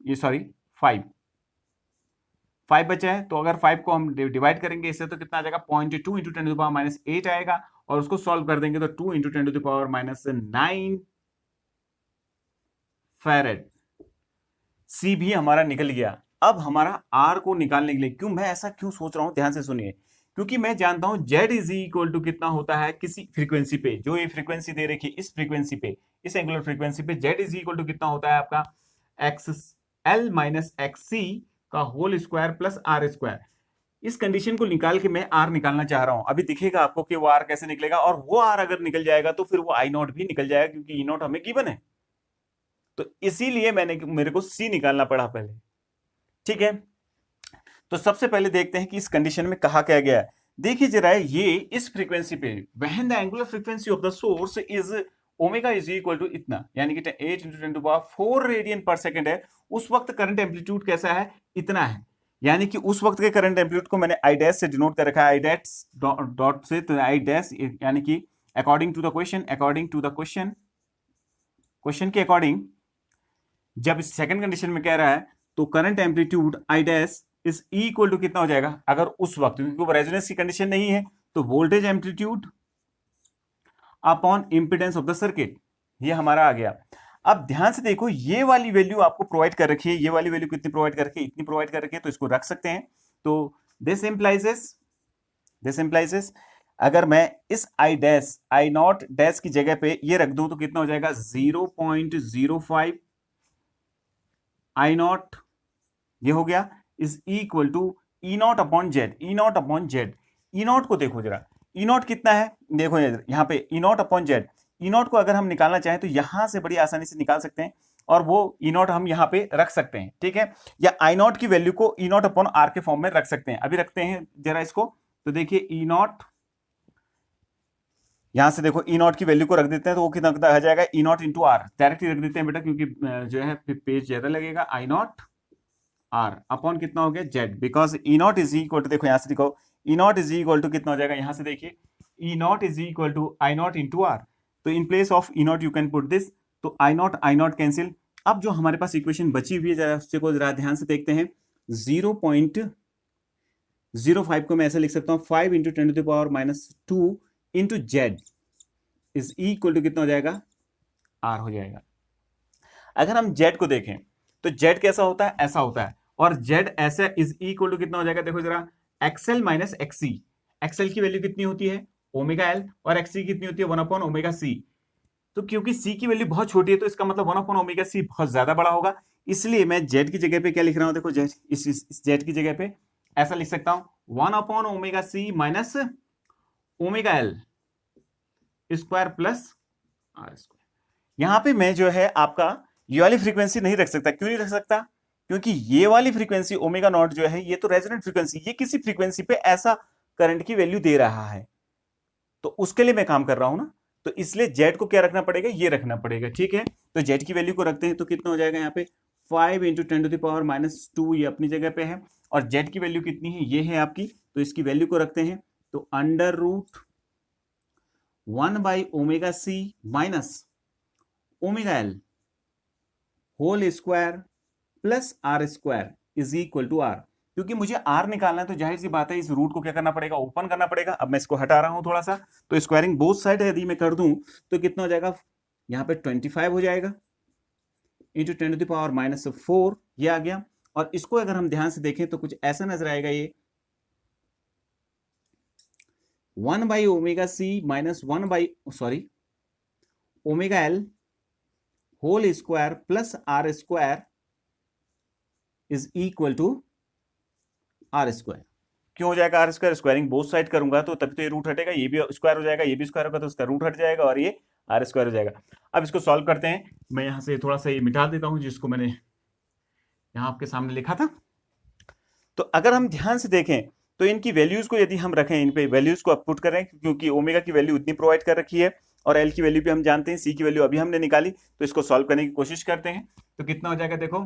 ये सॉरी 5 बचा है। तो अगर 5 को हम डिवाइड करेंगे इससे तो कितना आ जाएगा 0.2 इंटू 10⁻8 आएगा, और उसको सॉल्व कर देंगे तो 2 इंटू 10⁻9 फैरेड। C भी हमारा निकल गया। अब हमारा R को निकालने के लिए, क्यों मैं ऐसा क्यों सोच रहा हूं, ध्यान से सुनिए, क्योंकि मैं जानता हूं Z इज इक्वल टू कितना होता है किसी फ्रीक्वेंसी पे, जो ये फ्रीक्वेंसी दे रखी है इस फ्रीक्वेंसी पे, इस एंगुलर फ्रीक्वेंसी पे Z इज इक्वल टू कितना होता है आपका XL माइनस XC का whole square plus R square. इस कंडीशन को निकाल के मैं R निकालना चाह रहा हूं। अभी दिखेगा आपको कि वो R कैसे निकलेगा, और वो R अगर निकल जाएगा तो फिर वो I नॉट भी निकल जाएगा, क्योंकि E नॉट हमें गिवन है। तो इसीलिए मेरे को C निकालना पड़ा पहले, ठीक है। तो सबसे पहले देखते हैं कि इस कंडीशन में कहा क्या गया है। देखिए जरा, ये इस फ्रीक्वेंसी पे when the angular frequency of the source is omega is equal to इतना, यानी कि 8 × 10⁴ रेडियन पर सेकेंड है, उस वक्त करंट एम्पलीट्यूड कैसा है, इतना है। यानी कि उस वक्त के करंट एम्पलीट्यूड को मैंने आई डैश से डिनोट कर रखा है, आई डैश डॉट से, तो आई डैश यानी कि अकॉर्डिंग टू द क्वेश्चन के अकॉर्डिंग, जब इस सेकंड कंडीशन में कह रहा है तो current amplitude I dash is equal to कितना हो जाएगा, अगर उस वक्त, क्योंकि वो रेजोनेंस की कंडीशन नहीं है, तो voltage amplitude upon impedance of the circuit, ये हमारा आ गया। अब ध्यान से देखो, ये वाली वैल्यू आपको प्रोवाइड कर रखी है, ये वाली वैल्यू कितनी प्रोवाइड कर रखी है, इतनी प्रोवाइड कर रखी है, तो इसको रख सकते हैं। तो दिस इंप्लाइजेस अगर मैं इस आई नॉट डैश की जगह पे ये रख दूं तो कितना हो जाएगा 0.05 आई नॉट, ये हो गया, is equal to E not upon Z. E naught को देखो जरा, ई नॉट कितना है, देखो यहाँ पे E not upon Z. E naught को अगर हम निकालना चाहें तो यहां से बड़ी आसानी से निकाल सकते हैं, और वो ई नॉट हम यहाँ पे रख सकते हैं, ठीक है। या आई नॉट की वैल्यू को ई नॉट अपॉन आर के फॉर्म में रख सकते हैं। अभी रखते हैं जरा इसको, तो देखिए ई नॉट, यहां से देखो ई नॉट की वैल्यू को रख देते हैं तो वो कितना आ जाएगा, E not into are directly रख देते हैं बेटा, क्योंकि जो है पेज ज्यादा लगेगा। आई नॉट आर अपॉन कितना हो गया Z, because E naught is equal to, देखो यहां से देखो E naught is equal to कितना हो जाएगा, यहां से देखिए E naught is equal to I naught into R, तो in place of E naught you can put this, तो आई नॉट कैंसिल। अब जो हमारे पास इक्वेशन बची हुई है जरा उससे को जरा ध्यान से देखते हैं। 0.05 को मैं ऐसे लिख सकता हूं 5 into 10 to the power -2 into Z is equal to कितना हो जाएगा, आर हो जाएगा। अगर हम जेड को देखें तो जेड कैसा होता है, ऐसा होता है, और जेड ऐसा इज इक्वल टू कितना हो जाएगा, देखो जरा एक्सएल माइनस एक्सी। एक्सएल की वैल्यू कितनी होती है ओमेगा एल, और एक्सी कितनी होती है 1 अपॉन ओमेगा सी। तो क्योंकि सी की वैल्यू बहुत छोटी है तो इसका मतलब 1 अपॉन ओमेगा सी बहुत ज्यादा बड़ा होगा, इसलिए मैं जेड की जगह पे क्या लिख रहा हूं, देखो जेड इस जेड की जगह पे ऐसा लिख सकता हूं 1 upon omega C minus omega L square plus R square. यहां पे मैं जो है आपका ये वाली फ्रीक्वेंसी नहीं रख सकता। क्यों नहीं रख सकता, क्योंकि ये वाली फ्रीक्वेंसी ओमेगा नॉट जो है ये तो रेजोनेंट फ्रीक्वेंसी, ये किसी फ्रीक्वेंसी पे ऐसा करंट की वैल्यू दे रहा है, तो उसके लिए मैं काम कर रहा हूं ना, तो इसलिए जेड को क्या रखना पड़ेगा, ये रखना पड़ेगा। ठीक है, तो जेड की वैल्यू को रखते हैं तो कितना हो जाएगा यहाँ पे 5 इंटू 10 टू द पावर -2, ये अपनी जगह पे है, और जेड की वैल्यू कितनी है, ये है आपकी, तो इसकी वैल्यू को रखते हैं तो under root 1 by omega C minus omega L whole square plus R square is equal to R. क्योंकि मुझे आर निकालना है तो जाहिर सी बात है इस रूट को क्या करना पड़ेगा, ओपन करना पड़ेगा। अब मैं इसको हटा रहा हूं थोड़ा सा, तो स्क्वायरिंग बोथ साइड यदि मैं कर दूं तो कितना हो जाएगा, यहां पे 25 हो जाएगा इंटू 10 टू द पावर -4, ये आ गया। और इसको अगर हम ध्यान से देखें तो कुछ ऐसा नजर आएगा, ये 1 by omega C minus 1 by omega L whole square plus R square is equal to R square. क्यों हो जाएगा R square, squaring both side करूंगा तो तभी तो ये रूट हटेगा, ये भी स्क्वायर हो जाएगा, ये भी स्क्वायर होगा तो उसका रूट हट जाएगा और ये आर स्क्वायर हो जाएगा। अब इसको सॉल्व करते हैं, मैं यहां से थोड़ा सा ये मिटा देता हूं जिसको मैंने यहां आपके सामने लिखा था। तो अगर हम ध्यान से देखें तो इनकी वैल्यूज को यदि हम रखें, इन पे वैल्यूज को अपपुट करें, क्योंकि ओमेगा की वैल्यू इतनी प्रोवाइड कर रखी है और एल की वैल्यू भी हम जानते हैं, सी की वैल्यू अभी हमने निकाली, तो इसको सॉल्व करने की कोशिश करते हैं। तो कितना हो जाएगा, देखो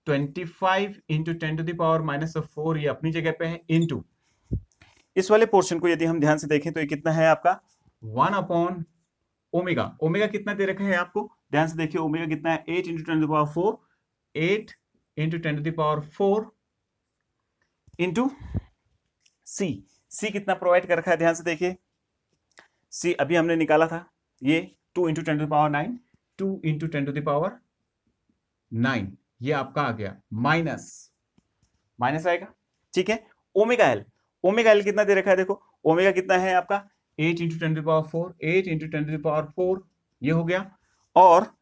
25 इंटू 10 टू द पावर -4, ये अपनी जगह पे है, इंटू इस वाले पोर्शन को यदि हम ध्यान से देखें तो ये कितना है आपका 1 अपॉन ओमेगा। ओमेगा कितना दे रखा है आपको, ध्यान से देखिए ओमेगा कितना है 8 into 10 to the power 4, 8 into 10 to the power 4 into C कितना प्रोवाइड कर रखा है, ध्यान से देखिए सी अभी हमने निकाला था, ये 2 into 10 to the power 9, 2 into 10 to the power 9, ये आपका आ गया माइनस आएगा। ठीक है, ओमेगा एल कितना दे रखा है, देखो ओमेगा कितना है आपका 8 into 10 to the power 4, 8 into 10 to the power 4, ये हो गया। और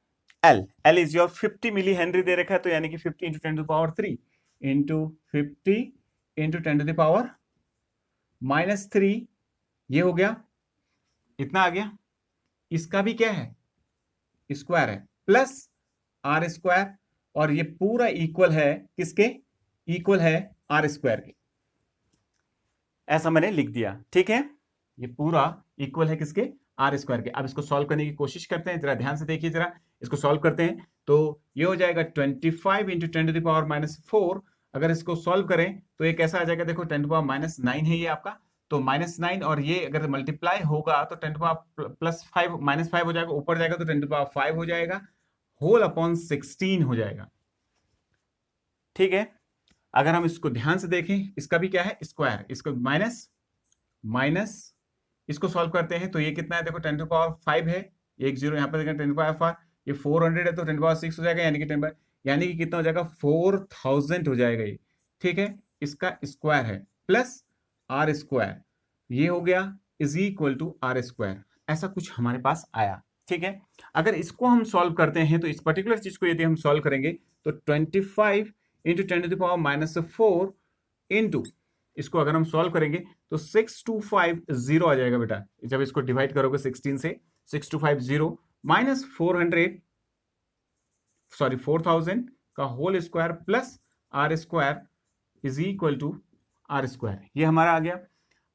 L is your 50 milli henry दे रखा है, तो यानी कि 50 into 10 to the power 3 into 50 into 10 to the power -3, ये हो गया, इतना आ गया। इसका भी क्या है, स्क्वायर है, प्लस आर स्क्वायर, और ये पूरा इक्वल है किसके, इक्वल है आर स्क्वायर के, ऐसा मैंने लिख दिया। ठीक है, ये पूरा इक्वल है किसके, आर स्क्वायर के। अब इसको सॉल्व करने की कोशिश करते हैं, जरा ध्यान से देखिए, जरा इसको सॉल्व करते हैं तो ये हो जाएगा 25 इंटू 10 टू द पावर -4। अगर इसको सॉल्व करें तो ये कैसा आ जाएगा, देखो 10 टू पावर -9 है ये आपका, तो -9, और ये अगर मल्टीप्लाई होगा तो 10 टू पावर +5 हो जाएगा, ऊपर जाएगा तो 10 टू पावर 5 हो जाएगा, होल अपॉन 16 हो जाएगा। ठीक है, अगर हम इसको ध्यान से देखें, इसका भी क्या है स्क्वायर, इसको माइनस इसको सॉल्व करते हैं तो ये कितना है, देखो 10 टू पावर 5 है, एक जीरो यहाँ पर 10 टू पावर 5, ये 400 है तो 10 टू पावर 6 हो जाएगा, यानी कि कितना हो जाएगा 4000 हो जाएगा ये। ठीक है, इसका स्क्वायर है प्लस आर स्क्वायर, ये हो गया is equal to R square, ऐसा कुछ हमारे पास आया। ठीक है, अगर इसको हम सॉल्व करते हैं तो इस पर्टिकुलर चीज को यदि हम सॉल्व करेंगे तो 25 इंटू 10 टू द पावर -4 इंटू इसको अगर हम सॉल्व करेंगे तो 6250 आ जाएगा बेटा, जब इसको डिवाइड करोगे 16 से 6250 माइनस 4000 का whole square plus R square is equal to R square, ये हमारा आ गया।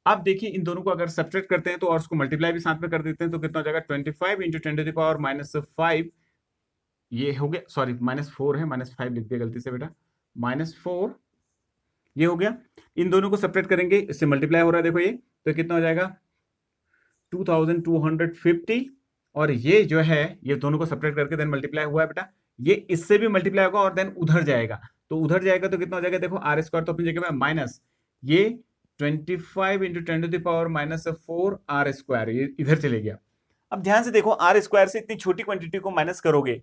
अब देखिए इन दोनों को अगर सब्ट्रैक्ट करते हैं तो और उसको मल्टीप्लाई भी साथ में कर देते हैं तो कितना हो जाएगा 25 इंटू 10⁻⁻5। ये हो गया, सॉरी -4 है, -5 लिख दिया गलती से बेटा, -4 ये हो गया। इन दोनों को सब्ट्रैक्ट करेंगे, इससे मल्टीप्लाई हो रहा है देखो ये, तो कितना हो जाएगा 2250। और ये जो है ये दोनों को सब्ट्रैक्ट करके देन मल्टीप्लाई हुआ है बेटा, ये इससे भी मल्टीप्लाई होगा और देन उधर जाएगा, तो उधर जाएगा तो कितना हो जाएगा देखो r² तो अपनी जगह में माइनस ये 25 इंटू 10⁻⁻4 r², ये इधर चले गया। अब ध्यान से देखो r² से इतनी छोटी क्वांटिटी को माइनस करोगे,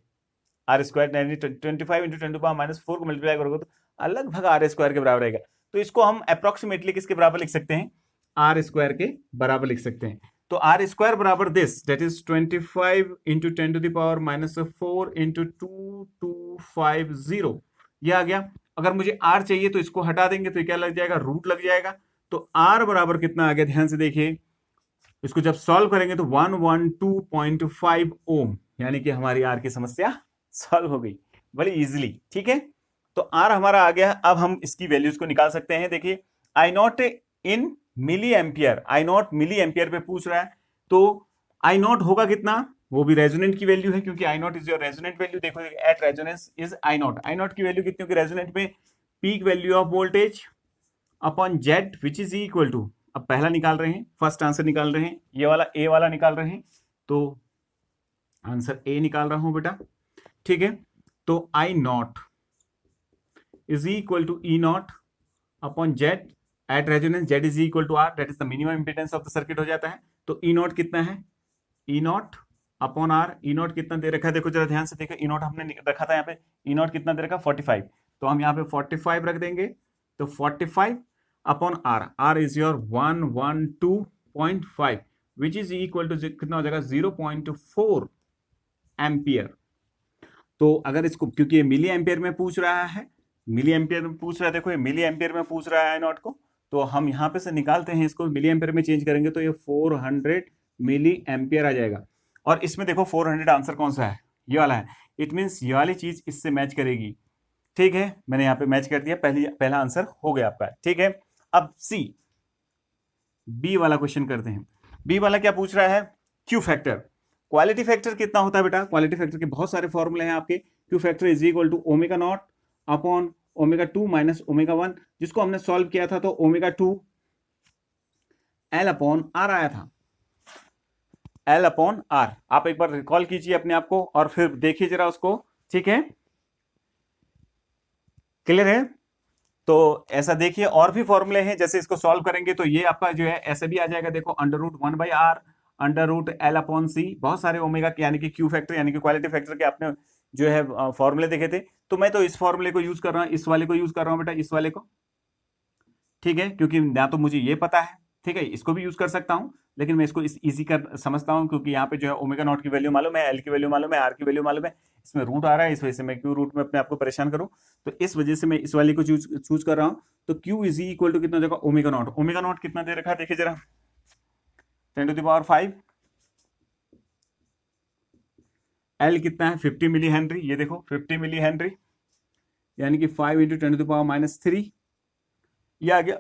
r² यानी 25 इंटू 10⁻⁴ को मल्टीप्लाई करोगे तो लगभग r² के बराबर रहेगा। तो इसको हम अप्रोक्सीमेटली किसके बराबर लिख सकते हैं, r² के बराबर लिख सकते हैं। तो r² बराबर this, that is 25 into 10⁻⁴ into 2250, ये आ गया। अगर मुझे r चाहिए तो इसको हटा देंगे तो क्या लग जाएगा, रूट लग जाएगा। तो r बराबर कितना आ गया, ध्यान से देखिए, इसको जब सॉल्व करेंगे तो 112.5 ओम, यानी कि हमारी r की समस्या सॉल्व हो गई बड़ी इजीली। ठीक है, तो r हमारा आ गया। अब हम इसकी वैल्यूज को निकाल सकते हैं। देखिए I naught in milli ampere, I naught milli ampere पे पूछ रहा है, तो आई नॉट होगा कितना, वो भी रेजोनेंट की वैल्यू है क्योंकि I not is your resonant value. देखो at resonance is I naught, I naught की वैल्यू कितनी होगी रेजोनेंट में, peak value of voltage upon Z which is equal to, अब पहला निकाल रहे हैं, फर्स्ट आंसर निकाल रहे हैं, ये वाला ए वाला निकाल रहे हैं, तो आंसर ए निकाल रहा हूं बेटा। ठीक है, तो I not is equal to E not upon Z at resonance, Z is equal to R, that is the minimum impedance of the circuit हो जाता है। तो ई नॉट कितना है, E not upon R, E naught कितना दे रखा है देखो जरा ध्यान से देखो, ई नॉट हमने रखा था यहाँ पे, ई नॉट कितना दे रखा 45, तो हम यहाँ पे 45 रख देंगे, तो 45 upon R, R is your 112.5 which is equal to कितना हो जाएगा 0.4 एम्पियर। तो अगर इसको, क्योंकि ये मिली एम्पियर में पूछ रहा है, मिली एम्पियर में पूछ रहा है, देखो ये मिली एम्पियर में पूछ रहा है आई नॉट को, तो हम यहाँ पे से निकालते हैं, इसको मिली एम्पियर में चेंज करेंगे तो ये 400 मिली एम्पियर आ जाएगा। और इसमें देखो 400 आंसर कौन सा है, ये वाला है, इट मीन्स ये वाली चीज इससे मैच करेगी। ठीक है, मैंने यहाँ पे मैच कर दिया, पहला आंसर हो गया आपका। ठीक है, अब सी बी वाला क्वेश्चन करते हैं। बी वाला क्या पूछ रहा है, क्यू फैक्टर। क्वालिटी फैक्टर कितना होता है बेटा, क्वालिटी फैक्टर के बहुत सारे फॉर्मूले हैं आपके। Q factor is equal to omega naught upon omega 2 minus omega 1, जिसको हमने सॉल्व किया था तो ओमेगा 2 एल अपॉन आर आया था, एल अपॉन आर। आप एक बार रिकॉल कीजिए अपने आप को और फिर देखिए जरा उसको। ठीक है, क्लियर है, तो ऐसा देखिए और भी फॉर्मूले हैं, जैसे इसको सॉल्व करेंगे तो ये आपका जो है ऐसे भी आ जाएगा, देखो √1/r √L अपॉन सी, बहुत सारे ओमेगा यानी कि क्यू फैक्टर यानी कि क्वालिटी फैक्टर के आपने जो है फॉर्मूले देखे थे। तो मैं तो इस फॉर्मूले को यूज कर रहा हूँ, इस वाले को यूज कर रहा हूँ बेटा, इस वाले को। ठीक है, क्योंकि ना तो मुझे ये पता है, ठीक है, इसको भी यूज कर सकता हूँ, लेकिन मैं इसको इजी कर समझता हूँ क्योंकि यहाँ पे जो है ओमेगा नॉट की वैल्यू मालूम है, एल की वैल्यू मालूम है, आर की वैल्यू मालूम है, इसमें रूट आ रहा है, इस वजह से मैं क्यू रूट में अपने आपको परेशान करूँ, तो इस वजह से मैं इस वाले को चूज कर रहा हूँ। तो क्यू इज इक्वल टू कितना हो जाएगा ओमेगा नॉट, ओमेगा नॉट कितना दे रखा है देखिए जरा 10⁵, एल कितना है 50 मिली हेनरी, ये देखो 50 मिली हेनरी यानी कि 5 इंटू 10⁻³ ये आ गया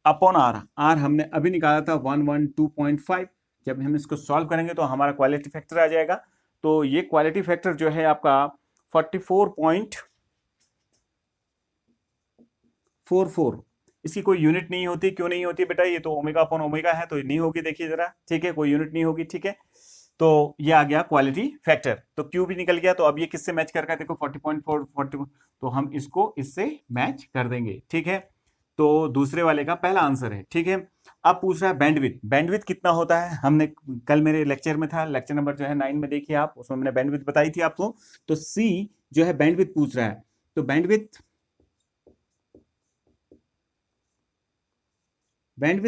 अपॉन आर, आर हमने अभी निकाला था 112.5। जब हम इसको सॉल्व करेंगे तो हमारा क्वालिटी फैक्टर आ जाएगा, तो ये क्वालिटी फैक्टर जो है आपका 44.44। इसकी कोई यूनिट नहीं होती, क्यों नहीं होती बेटा, ये तो ओमेगा अपॉन ओमेगा है तो नहीं होगी, देखिए जरा। ठीक है, कोई यूनिट नहीं होगी। ठीक है, तो ये आ गया क्वालिटी फैक्टर, तो क्यू भी निकल गया। तो अब ये किससे मैच कर रहा है देखो 40.4, तो हम इसको इससे मैच कर देंगे। ठीक है, तो दूसरे वाले का पहला आंसर है। ठीक है, अब पूछ रहा है बैंडविड्थ, बैंडविड्थ कितना होता है, हमने कल मेरे लेक्चर में था, लेक्चर नंबर जो है 9 में देखिए आप, उसमें मैंने बैंडविड्थ बताई थी आपको। तो सी जो है बैंडविड्थ पूछ रहा है, तो बैंडविड्थ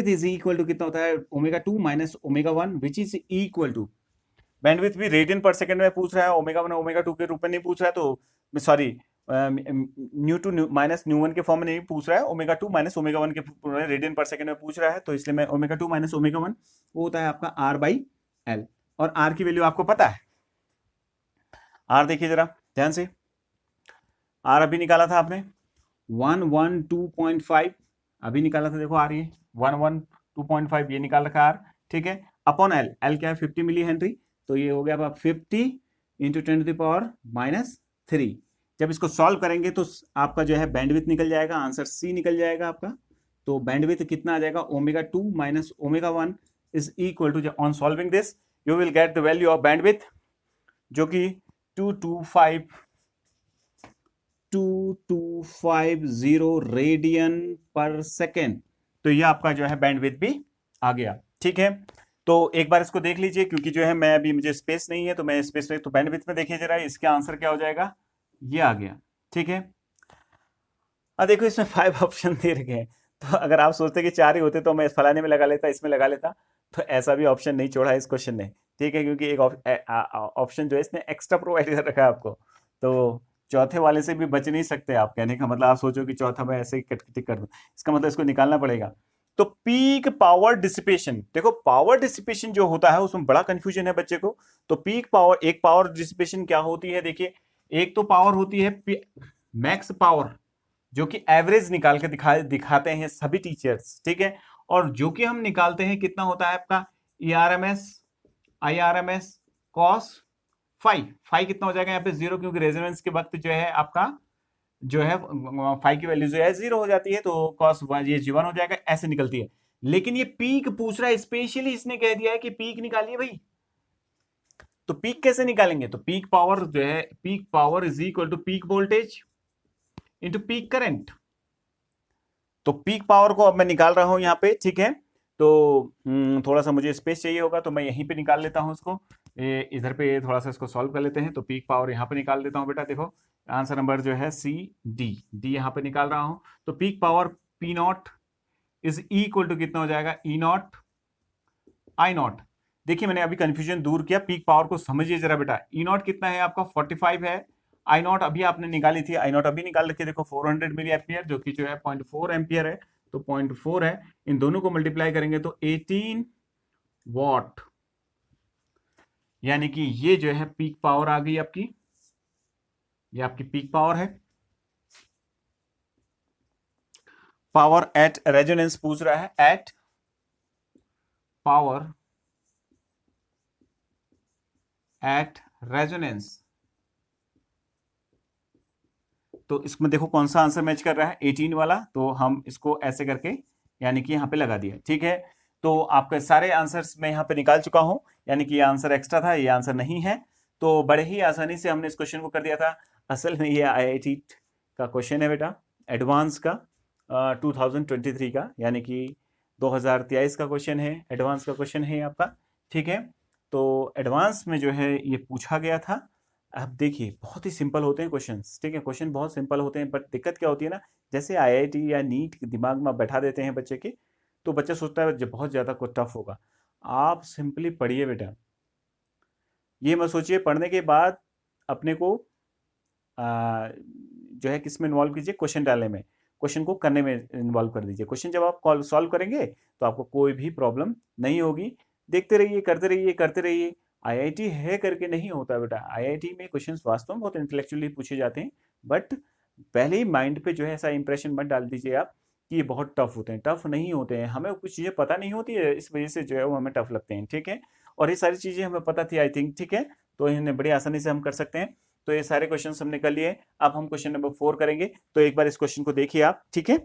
इज इक्वल टू कितना होता है omega 2 minus omega 1 which is equal to, bandwidth भी रेडियन पर सेकंड में पूछ रहा है, ओमेगा 1 ओमेगा 2 के रूप में नहीं पूछ रहा है, तो सॉरी न्यू माइनस न्यू 1 के फॉर्म में नहीं पूछ रहा है, ओमेगा 2 माइनस ओमेगा 1 के रेडियन पर सेकंड में पूछ रहा है, तो इसलिए मैं ओमेगा 2 माइनस ओमेगा 1 वो होता है आपका R/L, और R की वैल्यू आपको पता है। R देखिए जरा ध्यान से, R अभी निकाला था आपने 112.5 अभी निकाला था, देखो R ये 2.5 ये निकाल रखा R, ठीक है, अपॉन L, L क्या है 50 मिली हेनरी, तो ये हो गया आप 50 इंटू 10⁻³ जब इसको सॉल्व करेंगे तो आपका जो है बैंडविड्थ निकल जाएगा, आंसर C निकल जाएगा आपका। तो बैंडविड्थ कितना आ जाएगा, ω2 minus ω1 is equal to, on solving this you will get the value of bandwidth जो कि 2250 रेडियन पर सेकेंड। तो ये आपका जो है बैंडविड्थ भी आ गया, ठीक है। तो एक बार इसको देख लीजिए, क्योंकि जो है मैं अभी मुझे स्पेस नहीं है तो मैं स्पेस में, तो बैंडविड्थ में देखिए जरा, इसका आंसर क्या हो जाएगा, ये आ गया, ठीक है। अब देखो इसमें 5 ऑप्शन दे रखे हैं, तो अगर आप सोचते कि 4 ही होते तो मैं फलाने में लगा लेता, इसमें लगा लेता, तो ऐसा भी ऑप्शन नहीं छोड़ा है इस क्वेश्चन ने, ठीक है, क्योंकि एक ऑप्शन जो है इसने एक्स्ट्रा प्रोवाइड कर रखा है आपको। तो चौथे वाले से भी बच नहीं सकते आप, कहने का मतलब आप सोचो कि चौथा मैं ऐसे ही टिक कर दूं, इसका मतलब इसको निकालना पड़ेगा। तो पीक पावर डिसिपेशन, देखो पावर डिसिपेशन जो होता है उसमें बड़ा कंफ्यूजन है बच्चे को। तो पीक पावर, एक पावर डिसिपेशन क्या होती है, देखिए एक तो पावर होती है मैक्स पावर, जो कि एवरेज निकाल के दिखाते हैं सभी टीचर्स, ठीक है, और जो कि हम निकालते हैं कितना होता है आपका ERMS IRMS cos फाई कितना हो जाएगा यहाँ पे 0, क्योंकि रेजोनेंस के वक्त जो है आपका जो है फाई की वैल्यू जो है 0 हो जाती है, तो कॉस ये जीवन हो जाएगा, ऐसे निकलती है। लेकिन ये पीक पूछ रहा है, स्पेशली इसने कह दिया है कि पीक निकालिए भाई। तो पीक कैसे निकालेंगे, तो पीक पावर जो है, peak power is equal to peak voltage into peak current. तो पीक पावर को अब मैं निकाल रहा हूं यहाँ पे, ठीक है। तो थोड़ा सा मुझे स्पेस चाहिए होगा तो मैं यहीं पे निकाल लेता हूं इसको, इधर पे थोड़ा सा इसको सॉल्व कर लेते हैं। तो पीक पावर यहाँ पे निकाल देता हूं बेटा, देखो आंसर नंबर जो है डी यहाँ पे निकाल रहा हूं। तो peak power P0 is equal to कितना हो जाएगा, E0 I0। देखिए मैंने अभी कंफ्यूजन दूर किया, पीक पावर को समझिए जरा बेटा। E0 कितना है आपका 45 है, I0 अभी आपने निकाली थी, I0 अभी निकाल रखी, देखो 400 मिली एम्पियर, जो कि जो है 0.4 एम्पियर है, तो 0.4 है, इन दोनों को मल्टीप्लाई करेंगे तो 18 वॉट, यानी कि ये जो है पीक पावर आ गई आपकी, ये आपकी पीक पावर है। पावर एट रेजोनेंस पूछ रहा है, एट पावर एट रेजोनेंस, तो इसमें देखो कौन सा आंसर मैच कर रहा है, 18 वाला, तो हम इसको ऐसे करके यानी कि यहाँ पे लगा दिया, ठीक है। तो आपके सारे आंसर्स मैं यहाँ पे निकाल चुका हूँ, यानी कि ये आंसर एक्स्ट्रा था, ये आंसर नहीं है। तो बड़े ही आसानी से हमने इस क्वेश्चन को कर दिया था। असल में ये IIT का क्वेश्चन है बेटा, एडवांस का 2023 का, यानी कि 2023 का क्वेश्चन है, एडवांस का क्वेश्चन है आपका, ठीक है। तो एडवांस में जो है ये पूछा गया था। अब देखिए बहुत ही सिंपल होते हैं क्वेश्चंस, ठीक है, क्वेश्चन बहुत सिंपल होते हैं, बट दिक्कत क्या होती है ना, जैसे IIT या नीट दिमाग में बैठा देते हैं बच्चे के, तो बच्चा सोचता है बहुत ज़्यादा कुछ टफ होगा। आप सिंपली पढ़िए बेटा, ये मत सोचिए पढ़ने के बाद अपने को जो है किस में इन्वॉल्व कीजिए, क्वेश्चन डालने में, क्वेश्चन को करने में इन्वॉल्व कर दीजिए। क्वेश्चन जब आप सॉल्व करेंगे तो आपको कोई भी प्रॉब्लम नहीं होगी। देखते रहिए, करते रहिए, करते रहिए। IIT है करके नहीं होता बेटा, IIT में क्वेश्चंस वास्तव में बहुत इंटेलेक्चुअली पूछे जाते हैं, बट पहले ही माइंड पे जो है ऐसा इंप्रेशन मत डाल दीजिए आप कि ये बहुत टफ होते हैं। टफ नहीं होते हैं, हमें कुछ चीज़ें पता नहीं होती है, इस वजह से जो है वो हमें टफ लगते हैं, ठीक है। और ये सारी चीज़ें हमें पता थी आई थिंक, ठीक है, तो इन्हें बड़ी आसानी से हम कर सकते हैं। तो ये सारे क्वेश्चन हमने कर लिए। अब हम क्वेश्चन नंबर 4 करेंगे, तो एक बार इस क्वेश्चन को देखिए आप, ठीक है।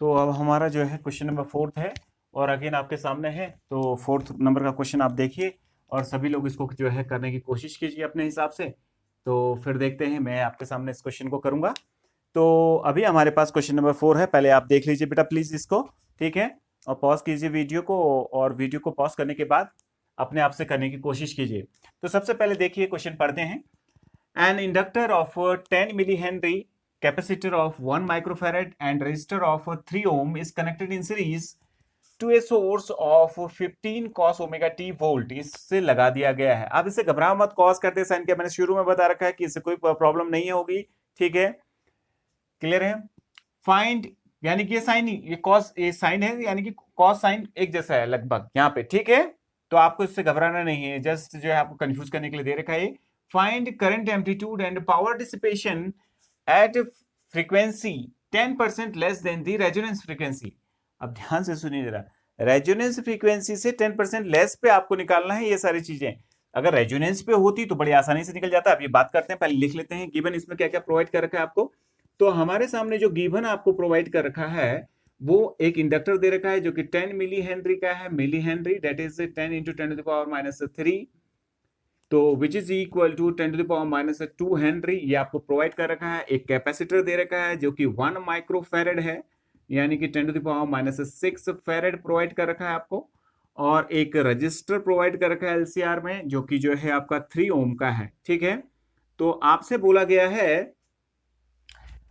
तो अब हमारा जो है क्वेश्चन नंबर 4 है, और अगेन आपके सामने है। तो 4 नंबर का क्वेश्चन आप देखिए, और सभी लोग इसको जो है करने की कोशिश कीजिए अपने हिसाब से। तो फिर देखते हैं, मैं आपके सामने इस क्वेश्चन को करूंगा। तो अभी हमारे पास क्वेश्चन नंबर 4 है, पहले आप देख लीजिए बेटा प्लीज इसको, ठीक है, और पॉज कीजिए वीडियो को, और वीडियो को पॉज करने के बाद अपने आप से करने की कोशिश कीजिए। तो सबसे पहले देखिए क्वेश्चन पढ़ते हैं। An inductor of 10 milli henry, capacitor of 1 microfarad and resistor of 3 ohm is connected in series to a source of 15 cos omega t volt। इससे लगा दिया गया है। अब इसे घबराओ मत, कॉस करते साइन किया, मैंने शुरू में बता रखा है कि इससे कोई प्रॉब्लम नहीं होगी, ठीक है, क्लियर है। फाइंड, यानी कि ये साइन, ये कॉस, ये साइन है, यानी कि कॉस साइन एक जैसा है लगभग यहाँ पे, ठीक है। तो आपको इससे घबराना नहीं है, जस्ट जो है आपको कंफ्यूज करने के लिए दे रखा है। Find current amplitude and power dissipation at frequency 10% less than the resonance frequency. अब ध्यान से सुनिए जरा, रेजोनेंस फ्रीक्वेंसी से 10% लेस पे आपको निकालना है ये सारी चीजें। अगर रेजोनेंस पे होती तो बड़ी आसानी से निकल जाता। अब ये बात करते हैं, पहले लिख लेते हैं गिवन इसमें क्या क्या प्रोवाइड कर रखा है आपको। तो हमारे सामने जो गिवन आपको प्रोवाइड कर रखा है वो एक इंडक्टर दे रखा है जो कि 10 मिली हेनरी का है, milli henry, that is 10 into 10⁻³ तो which is equal to 10⁻² henry. ये आपको प्रोवाइड कर रखा है। एक कैपेसिटर दे रखा है जो कि 1 माइक्रोफेरेड है, यानी कि 10⁻⁶ फेरेड प्रोवाइड कर रखा है आपको। और एक रजिस्टर प्रोवाइड कर रखा है एलसीआर में जो कि जो है आपका 3 ओम का है, ठीक है। तो आपसे बोला गया है,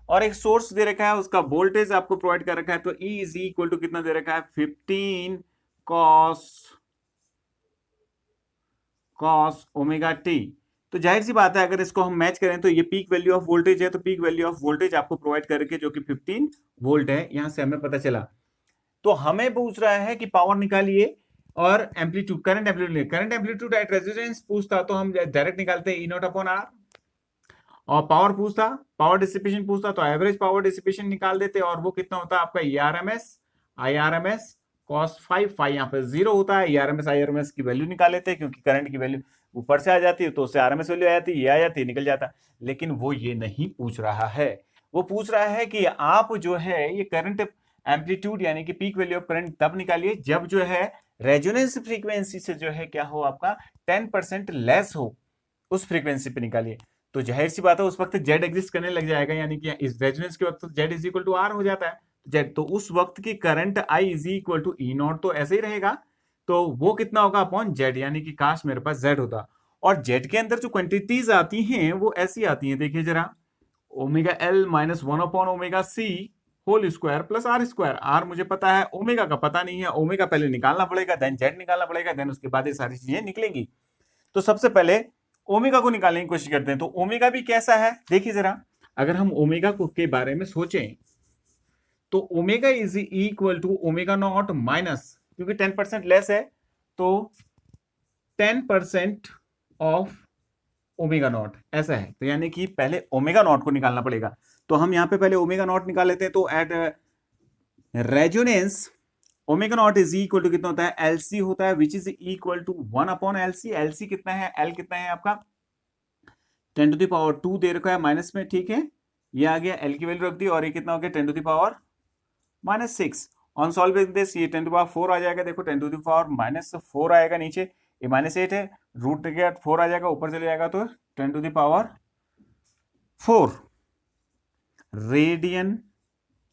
और एक सोर्स दे रखा है, उसका वोल्टेज आपको प्रोवाइड कर रखा है। तो E इज इक्वल टू कितना दे रखा है, 15 कॉस ओमेगा टी। तो जाहिर सी बात है अगर इसको हम मैच करें तो ये पीक वैल्यू ऑफ वोल्टेज है, तो पीक वैल्यू ऑफ वोल्टेज आपको प्रोवाइड करके जो कि 15 वोल्ट है, यहां से हमें पता चला। तो हमें पूछ रहा है कि पावर निकालिए और amplitude, current amplitude at resistance पूछता तो हम डायरेक्ट निकालते हैं E0/R। और पावर पूछता, पावर डिसिपेशन पूछता तो एवरेज पावर डिसिपेशन निकाल देते, और वो कितना होता है आपका IRMS cos 5 यहाँ पे 0 होता है। IRMS की वैल्यू निकाल लेते हैं, क्योंकि करंट की वैल्यू ऊपर से आ जाती है तो उससे RMS वैल्यू आ जाती है, ये आ जाती है, निकल जाता है। लेकिन वो ये नहीं पूछ रहा है, वो पूछ रहा है कि आप जो है ये करंट एम्पलीट्यूड यानी कि पीक वैल्यू ऑफ करंट तब निकालिए जब जो है रेजोनेंस फ्रीक्वेंसी से जो है क्या हो आपका 10% लेस हो, उस फ्रीक्वेंसी पे निकालिए। तो जाहिर सी बात है उस वक्त जेड एग्जिस्ट करने लग जाएगा, यानी कि इस रेजोनेंस के वक्त Z is equal to R हो जाता है जेड। तो उस वक्त की current I is equal to E0 तो ऐसे ही रहेगा, तो वो कितना होगा अपॉन जेड, यानी कि काश मेरे पास जेड होता। और जेड के अंदर जो क्वांटिटीज आती हैं वो ऐसी आती हैं, देखिए जरा, ओमेगा एल माइनस 1/ओमेगा C whole square plus R square. आर मुझे पता है, ओमेगा का पता नहीं है। ओमेगा पहले निकालना पड़ेगा, देन जेड निकालना पड़ेगा, देन उसके बाद ये सारी चीजें निकलेंगी। तो सबसे पहले ओमेगा को निकालने की कोशिश करते हैं। तो ओमेगा भी कैसा है देखिए जरा, अगर हम ओमेगा को के बारे में सोचें तो omega is equal to omega naught minus, क्योंकि 10% लेस है तो 10% ऑफ ओमेगा नॉट, ऐसा है। तो यानी कि पहले ओमेगा नॉट को निकालना पड़ेगा। तो हम यहां पे पहले ओमेगा नॉट निकाल लेते हैं। तो at resonance omega not is equal to कितना होता है, LC होता है, which is equal to 1/LC। LC कितना है, L कितना है आपका 10⁻² दे रखा है माइनस में, ठीक है। ये आ गया, L की वैल्यू रख दी, और ये कितना हो गया 10⁻⁻6। ऑन सॉल्विंग दिस ये 10⁻4 आ जाएगा, देखो 10⁻⁻4 आएगा नीचे, ये -8 है, रूट के 4 आ जाएगा, ऊपर चले जाएगा तो 10⁻4 रेडियन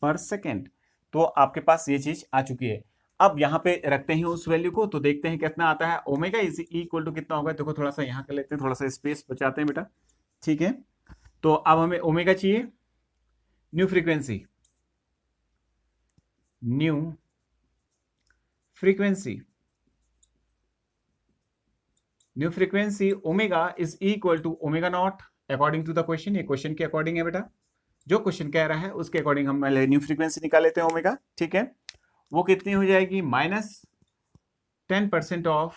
पर सेकेंड। तो आपके पास ये चीज आ चुकी है। अब यहां पे रखते हैं उस वैल्यू को, तो देखते हैं कितना आता है। ओमेगा इज इक्वल टू कितना होगा, देखो थोड़ा सा यहां कर लेते हैं, थोड़ा सा स्पेस बचाते हैं बेटा, ठीक है। तो अब हमें ओमेगा चाहिए, new frequency, new frequency omega is equal to omega naught according to the question. ये क्वेश्चन के अकॉर्डिंग है बेटा, जो क्वेश्चन कह रहा है उसके अकॉर्डिंग हम न्यू फ्रीक्वेंसी निकाल लेते हैं ओमेगा, ठीक है। वो कितनी हो जाएगी, -10% of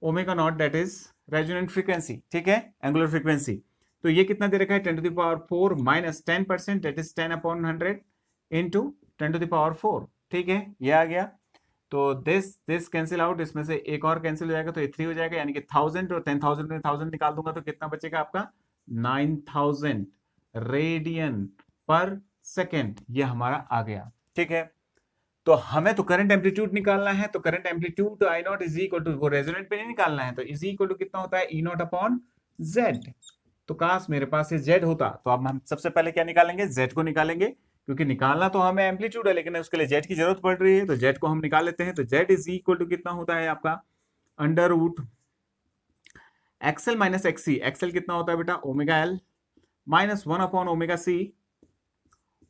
omega nought, that is resonant frequency, ठीक है, एंगुलर फ्रीक्वेंसी। तो ये कितना दे रखा है 10⁻4 माइनस 10%, दैट इज 10/100 इंटू 10⁻4, ठीक है, ये आ गया। तो दिस कैंसिल आउट, इसमें से एक और कैंसिल हो जाएगा तो ये 3 हो जाएगा, यानी कि 1000 और 10,000 में 1000 निकाल दूंगा तो कितना बचेगा आपका 9000 रेडियन पर सेकेंड, ये हमारा आ गया, ठीक है। तो हमें तो करंट एम्पलीट्यूड निकालना है, तो करंट एम्पलीट्यूड तो I0 इज इक्वल टू, वो रेजोनेंट पे नहीं निकालना है, तो इज इक्वल टू कितना होता है E0/Z। तो काश मेरे पास ये Z होता। तो अब हम सबसे पहले क्या निकालेंगे, Z को निकालेंगे, क्योंकि निकालना तो हमें एम्पलीट्यूड है लेकिन उसके लिए Z की जरूरत पड़ रही है, तो Z को हम निकाल लेते हैं। तो Z इज इक्वल टू कितना होता है आपका √XL माइनस XC। XL कितना होता है बेटा ओमेगा L माइनस 1/ओमेगा C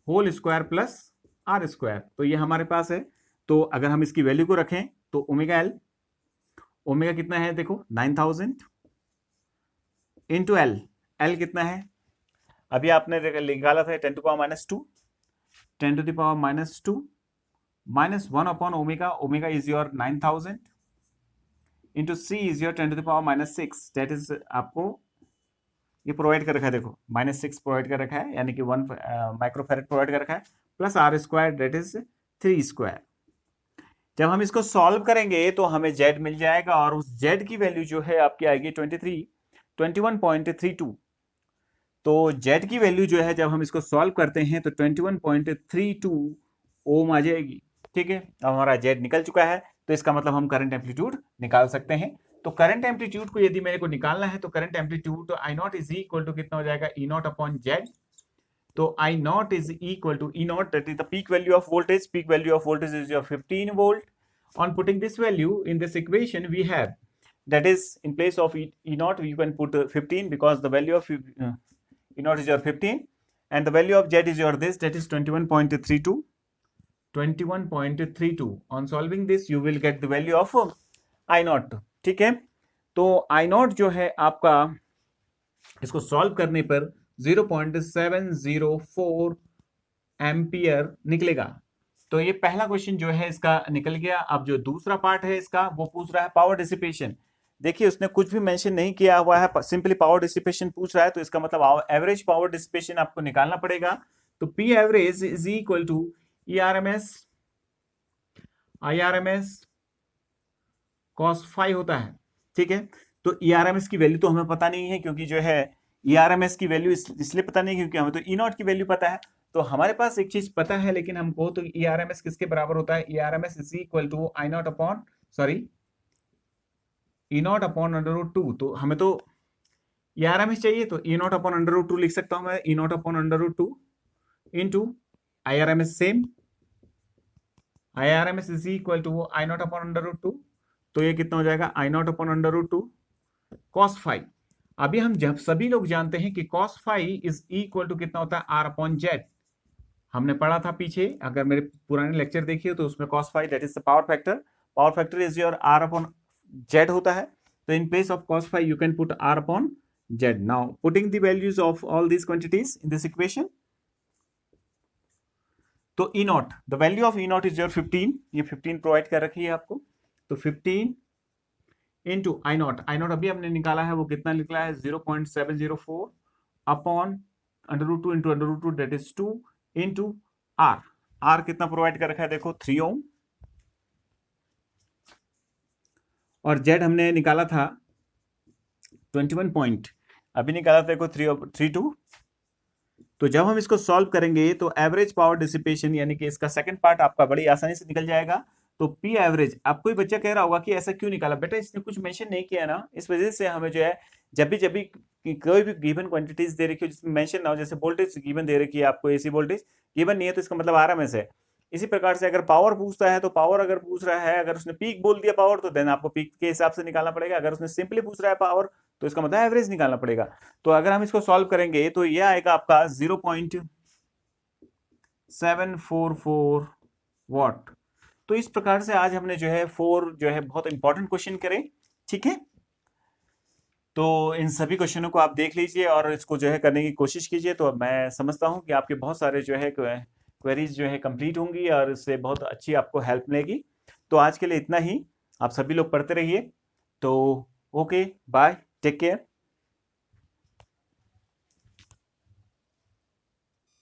whole square plus R square. तो ये हमारे पास है। तो अगर हम इसकी वैल्यू को रखें तो ओमेगा L, ओमेगा कितना है देखो 9000 इंटू L, L कितना है अभी आपने निकाला था 10⁻², 10⁻² माइनस 1/ओमेगा, omega is your 9000 into C is your 10⁻6, that is आपको ये प्रोवाइड कर रखा है, देखो -6 प्रोवाइड कर रखा है, यानी कि 1 माइक्रोफेरेड प्रोवाइड कर रखा है, plus R square that is 3 square. जब हम इसको सॉल्व करेंगे तो हमें Z मिल जाएगा, और उस Z की वैल्यू जो है आपकी आएगी 21.32। तो Z की वैल्यू जो है जब हम इसको सॉल्व करते हैं तो 21.32 ओम आ जाएगी। ठीक है, अब हमारा Z निकल चुका है, तो इसका मतलब हम करंट एम्पलीट्यूड निकाल सकते हैं। तो करंट एम्पलीट्यूड को यदि मेरे को निकालना है तो करंट एम्पलीट्यूड तो I not is equal to कितना हो जाएगा, ई नॉट अपॉन जेड। तो I not is equal to E naught, that is the peak value of voltage. Peak value of voltage is your 15 volt. On putting this value in this equation, we have, that is, in place of E naught, you can put 15, because the value of E naught is your 15, and the value of Z is your this, that is 21.32. 21.32. On solving this, you will get the value of I naught. ठीक है, तो I naught जो है आपका इसको solve करने पर 0.704 ampere निकलेगा। तो ये पहला क्वेश्चन जो है इसका निकल गया। अब जो दूसरा पार्ट है इसका, वो पूछ रहा है पावर डिसिपेशन। देखिए उसने कुछ भी मेंशन नहीं किया हुआ है, सिंपली पावर डिसिपेशन पूछ रहा है, तो इसका मतलब एवरेज पावर डिसिपेशन आपको निकालना पड़ेगा। तो P average is equal to IRMS cos phi होता है। ठीक है, तो ERMS की वैल्यू तो हमें पता नहीं है, क्योंकि जो है ERMS की वैल्यू इसलिए पता नहीं क्योंकि हमें तो ई नॉट की वैल्यू पता है। तो हमारे पास एक चीज पता है, लेकिन हमको तो ERMS किसके बराबर होता है, ERMS is equal to E not upon √2। तो हमें तो ERMS चाहिए, तो ई नॉट अपॉन √2 लिख सकता हूं मैं, E not upon √2 into IRMS same. IRMS is equal to I not upon √2, तो ये कितना हो जाएगा, I not upon √2 cos phi. अभी हम जब सभी लोग जानते हैं कि cos phi is equal to कितना होता है, R अपॉन जेड। हमने पढ़ा था पीछे, अगर मेरे पुराने लेक्चर देखिए तो उसमें cos phi that is the power factor. Power factor is your R upon Z होता है। तो in place of cos phi you can put R upon Z. Now putting the values of all these quantities in this equation. तो E naught, the value of E naught is your 15, ये 15 provide कर रखी है आपको। तो 15 into I not अभी हमने निकाला है, वो कितना निकला है, 0.704 upon √2 into √2 that is 2 into R कितना प्रोवाइड कर रखा है, देखो 3 ओम। और जेड हमने निकाला था 21 पॉइंट, अभी निकाला था देखो 32। तो जब हम इसको सॉल्व करेंगे तो एवरेज पावर डिसिपेशन, यानी कि इसका सेकंड पार्ट आपका बड़ी आसानी से निकल जाएगा। तो पी एवरेज, अब कोई बच्चा कह रहा होगा कि ऐसा क्यों निकाला, बेटा इसने कुछ मेंशन नहीं किया ना, इस वजह से हमें जो है जब भी कोई भी गिवन क्वांटिटीज दे रखी हो जिसमें मेंशन ना हो, जैसे वोल्टेज गिवन दे रखी है आपको, एसी वोल्टेज गिवन नहीं है तो इसका मतलब RMS है। इसी प्रकार से अगर पावर पूछता है तो पावर अगर पूछ रहा है, अगर उसने पीक बोल दिया पावर, तो देन आपको पीक के हिसाब से निकालना पड़ेगा। अगर उसने सिंपली पूछ रहा है पावर, तो इसका मतलब एवरेज निकालना पड़ेगा। तो अगर हम इसको सॉल्व करेंगे तो ये आएगा आपका 0.744 वॉट। तो इस प्रकार से आज हमने जो है 4 जो है बहुत इंपॉर्टेंट क्वेश्चन करे। ठीक है, तो इन सभी क्वेश्चनों को आप देख लीजिए और इसको जो है करने की कोशिश कीजिए। तो मैं समझता हूं कि आपके बहुत सारे जो है क्वेरीज जो है कंप्लीट होंगी और इससे बहुत अच्छी आपको हेल्प मिलेगी। तो आज के लिए इतना ही, आप सभी लोग पढ़ते रहिए। तो ओके, बाय, टेक केयर।